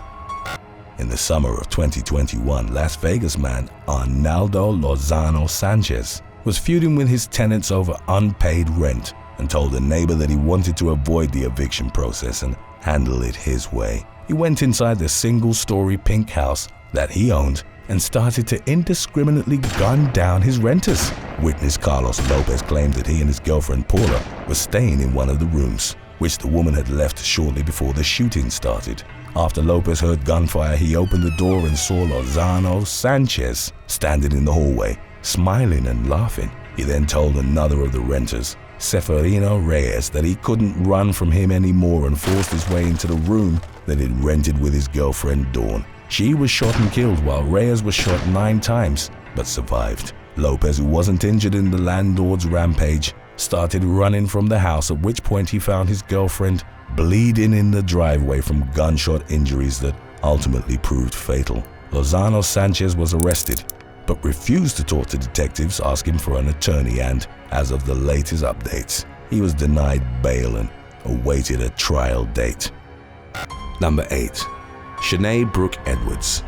In the summer of 2021, Las Vegas man Arnaldo Lozano Sanchez was feuding with his tenants over unpaid rent and told a neighbor that he wanted to avoid the eviction process and handle it his way. He went inside the single-story pink house that he owned and started to indiscriminately gun down his renters. Witness Carlos Lopez claimed that he and his girlfriend Paula were staying in one of the rooms, which the woman had left shortly before the shooting started. After Lopez heard gunfire, he opened the door and saw Lozano Sanchez standing in the hallway, smiling and laughing. He then told another of the renters, Seferino Reyes, that he couldn't run from him anymore and forced his way into the room that he'd rented with his girlfriend Dawn. She was shot and killed, while Reyes was shot 9 times, but survived. Lopez, who wasn't injured in the landlord's rampage, started running from the house, at which point he found his girlfriend bleeding in the driveway from gunshot injuries that ultimately proved fatal. Lozano Sanchez was arrested, but refused to talk to detectives asking for an attorney, and, as of the latest updates, he was denied bail and awaited a trial date. Number 8. Shanae Brooke Edwards.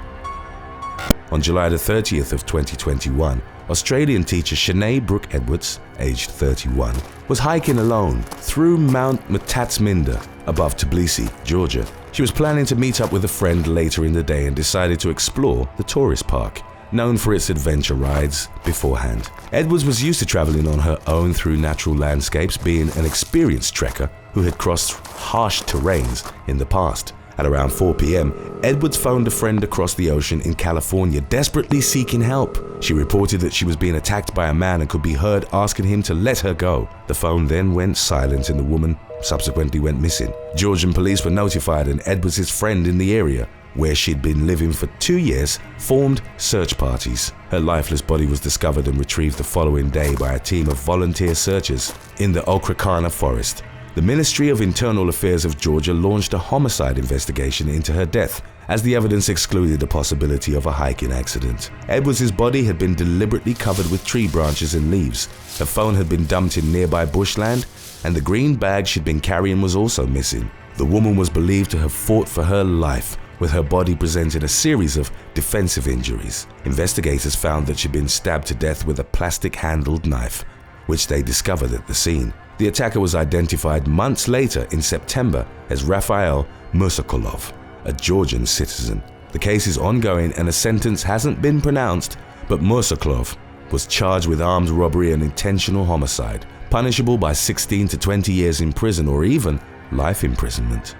On July the 30th of 2021, Australian teacher Shanae Brooke Edwards, aged 31, was hiking alone through Mount Matatsminda above Tbilisi, Georgia. She was planning to meet up with a friend later in the day and decided to explore the tourist park, known for its adventure rides, beforehand. Edwards was used to traveling on her own through natural landscapes, being an experienced trekker who had crossed harsh terrains in the past. At around 4 p.m., Edwards phoned a friend across the ocean in California, desperately seeking help. She reported that she was being attacked by a man and could be heard asking him to let her go. The phone then went silent and the woman subsequently went missing. Georgian police were notified, and Edwards' friend in the area, where she'd been living for 2 years, formed search parties. Her lifeless body was discovered and retrieved the following day by a team of volunteer searchers in the Ocracoke Forest. The Ministry of Internal Affairs of Georgia launched a homicide investigation into her death, as the evidence excluded the possibility of a hiking accident. Edwards' body had been deliberately covered with tree branches and leaves. Her phone had been dumped in nearby bushland, and the green bag she'd been carrying was also missing. The woman was believed to have fought for her life, with her body presenting a series of defensive injuries. Investigators found that she'd been stabbed to death with a plastic-handled knife, which they discovered at the scene. The attacker was identified months later in September as Rafael Mursakolov, a Georgian citizen. The case is ongoing and a sentence hasn't been pronounced, but Mursakolov was charged with armed robbery and intentional homicide, punishable by 16 to 20 years in prison or even life imprisonment.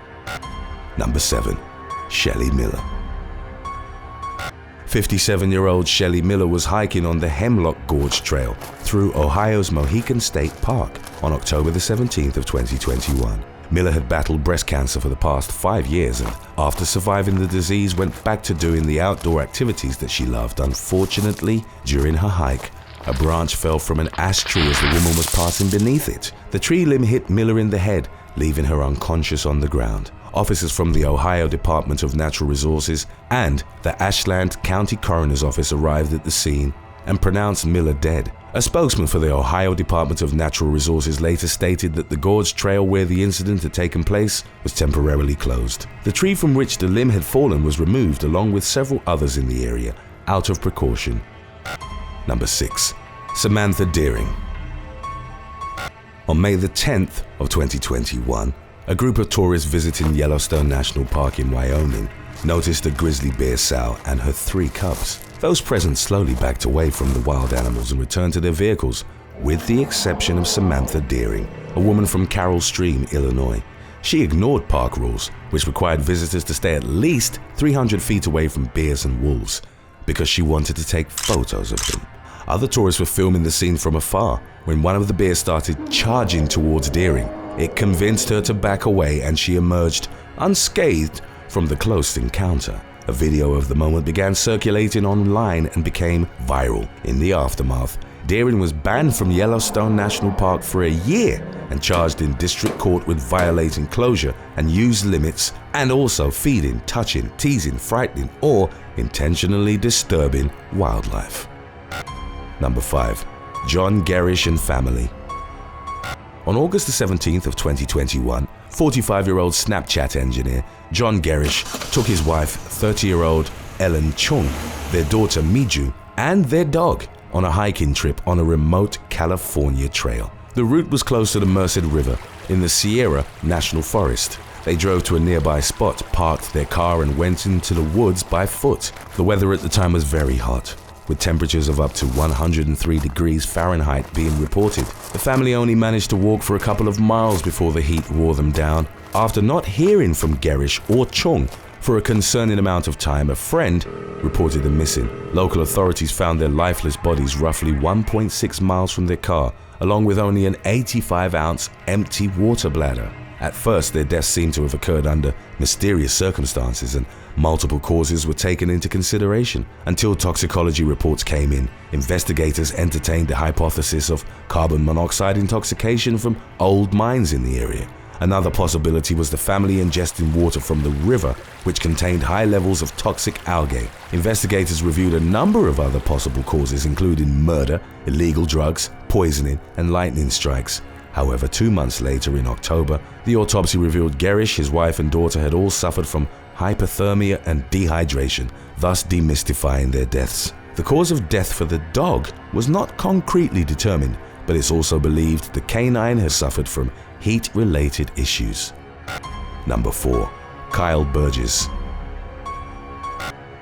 Number 7. Shelley Miller. 57-year-old Shelley Miller was hiking on the Hemlock Gorge Trail through Ohio's Mohican State Park on October the 17th of 2021. Miller had battled breast cancer for the past 5 years, and after surviving the disease, went back to doing the outdoor activities that she loved. Unfortunately, during her hike, a branch fell from an ash tree as the woman was passing beneath it. The tree limb hit Miller in the head, leaving her unconscious on the ground. Officers from the Ohio Department of Natural Resources and the Ashland County Coroner's Office arrived at the scene and pronounced Miller dead. A spokesman for the Ohio Department of Natural Resources later stated that the gorge trail where the incident had taken place was temporarily closed. The tree from which the limb had fallen was removed, along with several others in the area, out of precaution. Number 6. Samantha Deering. On May the 10th of 2021, a group of tourists visiting Yellowstone National Park in Wyoming noticed a grizzly bear sow and her 3 cubs. Those present slowly backed away from the wild animals and returned to their vehicles, with the exception of Samantha Deering. a woman from Carroll Stream, Illinois. She ignored park rules, which required visitors to stay at least 300 feet away from bears and wolves, because she wanted to take photos of them. Other tourists were filming the scene from afar when one of the bears started charging towards Deering. It convinced her to back away and she emerged unscathed from the close encounter. A video of the moment began circulating online and became viral. In the aftermath, Deering was banned from Yellowstone National Park for a year and charged in district court with violating closure and use limits and also feeding, touching, teasing, frightening, or intentionally disturbing wildlife. Number 5. John Gerish and family. On August the 17th of 2021, 45-year-old Snapchat engineer John Gerish took his wife, 30-year-old Ellen Chung, their daughter Miju, and their dog on a hiking trip on a remote California trail. The route was close to the Merced River in the Sierra National Forest. They drove to a nearby spot, parked their car, and went into the woods by foot. The weather at the time was very hot, with temperatures of up to 103 degrees Fahrenheit being reported. The family only managed to walk for a couple of miles before the heat wore them down. After not hearing from Gerish or Chung for a concerning amount of time, a friend reported them missing. Local authorities found their lifeless bodies roughly 1.6 miles from their car, along with only an 85-ounce empty water bladder. At first, their deaths seemed to have occurred under mysterious circumstances, and multiple causes were taken into consideration. Until toxicology reports came in, investigators entertained the hypothesis of carbon monoxide intoxication from old mines in the area. Another possibility was the family ingesting water from the river, which contained high levels of toxic algae. Investigators reviewed a number of other possible causes, including murder, illegal drugs, poisoning, and lightning strikes. However, 2 months later, in October, the autopsy revealed Gerish, his wife, and daughter had all suffered from hypothermia and dehydration, thus demystifying their deaths. The cause of death for the dog was not concretely determined, but it's also believed the canine has suffered from heat-related issues. Number 4. Kyle Burgess.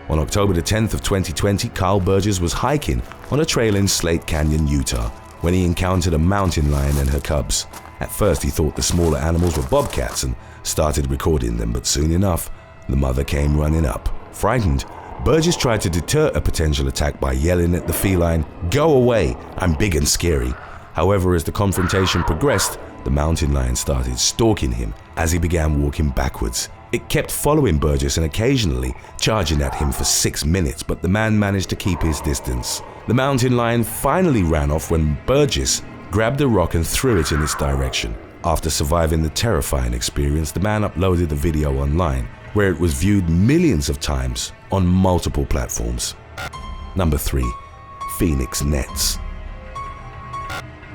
On October the 10th of 2020, Kyle Burgess was hiking on a trail in Slate Canyon, Utah, when he encountered a mountain lion and her cubs. At first, he thought the smaller animals were bobcats and started recording them, but soon enough, the mother came running up. Frightened, Burgess tried to deter a potential attack by yelling at the feline, "Go away, I'm big and scary." However, as the confrontation progressed, the mountain lion started stalking him as he began walking backwards. It kept following Burgess and occasionally charging at him for 6 minutes, but the man managed to keep his distance. The mountain lion finally ran off when Burgess grabbed a rock and threw it in its direction. After surviving the terrifying experience, the man uploaded the video online, where it was viewed millions of times on multiple platforms. Number 3. Phoenix Nets.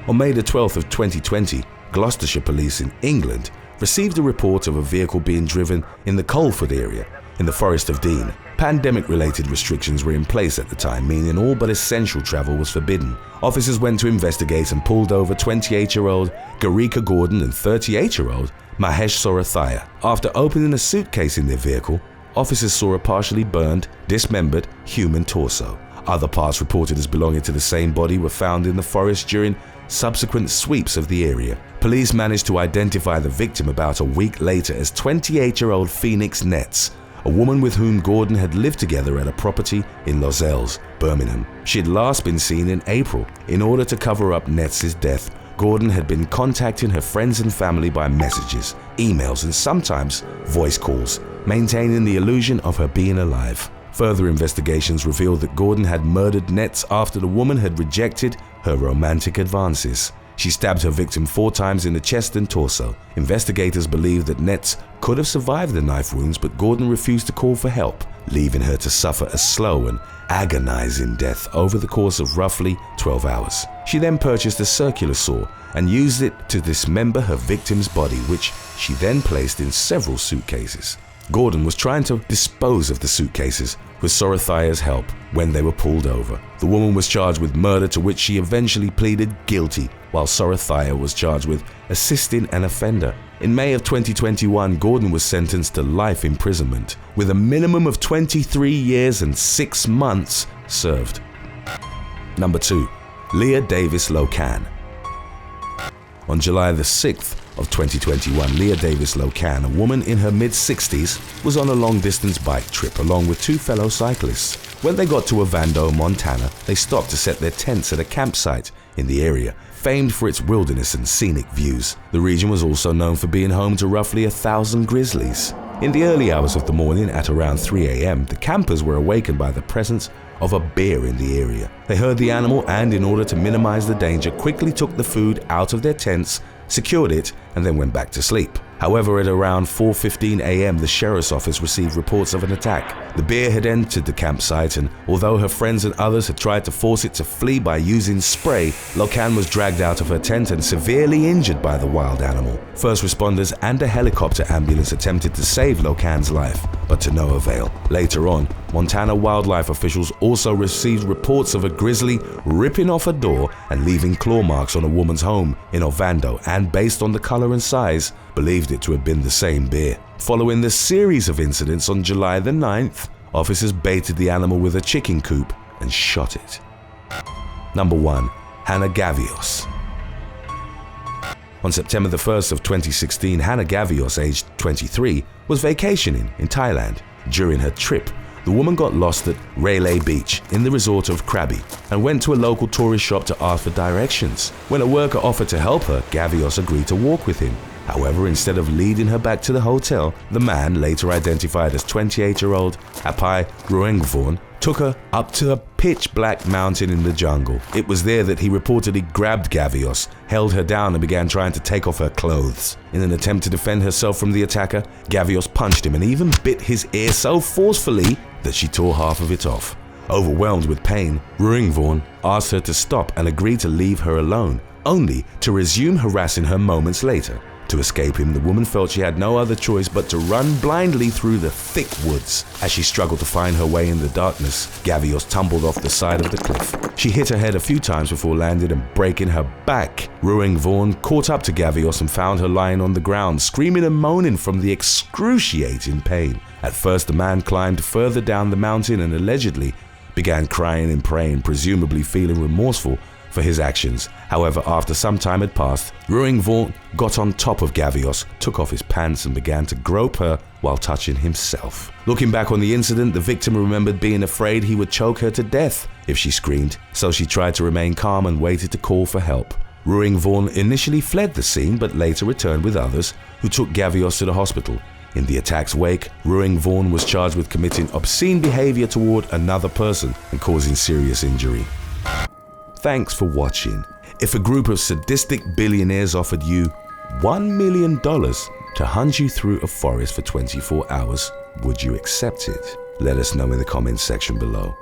On May the 12th of 2020, Gloucestershire Police in England received a report of a vehicle being driven in the Colford area in the Forest of Dean. Pandemic-related restrictions were in place at the time, meaning all but essential travel was forbidden. Officers went to investigate and pulled over 28-year-old Garika Gordon and 38-year-old Mahesh Sorathaya. After opening a suitcase in their vehicle, officers saw a partially burned, dismembered human torso. Other parts reported as belonging to the same body were found in the forest during subsequent sweeps of the area. Police managed to identify the victim about a week later as 28-year-old Phoenix Nets, a woman with whom Gordon had lived together at a property in Lozells, Birmingham. She had last been seen in April. In order to cover up Nets' death, Gordon had been contacting her friends and family by messages, emails, and sometimes voice calls, maintaining the illusion of her being alive. Further investigations revealed that Gordon had murdered Nets after the woman had rejected her romantic advances. She stabbed her victim 4 times in the chest and torso. Investigators believe that Nets could have survived the knife wounds, but Gordon refused to call for help, leaving her to suffer a slow and agonizing death over the course of roughly 12 hours. She then purchased a circular saw and used it to dismember her victim's body, which she then placed in several suitcases. Gordon was trying to dispose of the suitcases with Sorathaya's help when they were pulled over. The woman was charged with murder, to which she eventually pleaded guilty, while Sorathaya was charged with assisting an offender. In May of 2021, Gordon was sentenced to life imprisonment, with a minimum of 23 years and 6 months served. Number 2. Leah Davis Locan. On July the 6th of 2021, Leah Davis Locan, a woman in her mid-60s, was on a long-distance bike trip along with two fellow cyclists. When they got to Ovando, Montana, they stopped to set their tents at a campsite in the area, famed for its wilderness and scenic views. The region was also known for being home to roughly 1,000 grizzlies. In the early hours of the morning, at around 3 a.m., the campers were awakened by the presence of a bear in the area. They heard the animal and, in order to minimize the danger, quickly took the food out of their tents, secured it, and then went back to sleep. However, at around 4:15 a.m., the sheriff's office received reports of an attack. The bear had entered the campsite, and although her friends and others had tried to force it to flee by using spray, Locan was dragged out of her tent and severely injured by the wild animal. First responders and a helicopter ambulance attempted to save Locan's life, but to no avail. Later on, Montana wildlife officials also received reports of a grizzly ripping off a door and leaving claw marks on a woman's home in Ovando, and based on the color and size, believed it to have been the same bear. Following the series of incidents on July the 9th, officers baited the animal with a chicken coop and shot it. Number 1. Hannah Gavios. On September the 1st of 2016, Hannah Gavios, aged 23, was vacationing in Thailand. During her trip, the woman got lost at Railay Beach in the resort of Krabi and went to a local tourist shop to ask for directions. When a worker offered to help her, Gavios agreed to walk with him. However, instead of leading her back to the hotel, the man, later identified as 28-year-old Apai Ruengvorn, took her up to a pitch-black mountain in the jungle. It was there that he reportedly grabbed Gavios, held her down and began trying to take off her clothes. In an attempt to defend herself from the attacker, Gavios punched him and even bit his ear so forcefully that she tore half of it off. Overwhelmed with pain, Ruengvorn asked her to stop and agreed to leave her alone, only to resume harassing her moments later. To escape him, the woman felt she had no other choice but to run blindly through the thick woods. As she struggled to find her way in the darkness, Gavios tumbled off the side of the cliff. She hit her head a few times before landing and breaking her back. Ruengvorn caught up to Gavios and found her lying on the ground, screaming and moaning from the excruciating pain. At first, the man climbed further down the mountain and allegedly began crying and praying, presumably feeling remorseful for his actions. However, after some time had passed, Ruengvorn got on top of Gavios, took off his pants and began to grope her while touching himself. Looking back on the incident, the victim remembered being afraid he would choke her to death if she screamed, so she tried to remain calm and waited to call for help. Ruengvorn initially fled the scene but later returned with others who took Gavios to the hospital. In the attack's wake, Ruengvorn was charged with committing obscene behavior toward another person and causing serious injury. Thanks for watching. If a group of sadistic billionaires offered you $1 million to hunt you through a forest for 24 hours, would you accept it? Let us know in the comments section below.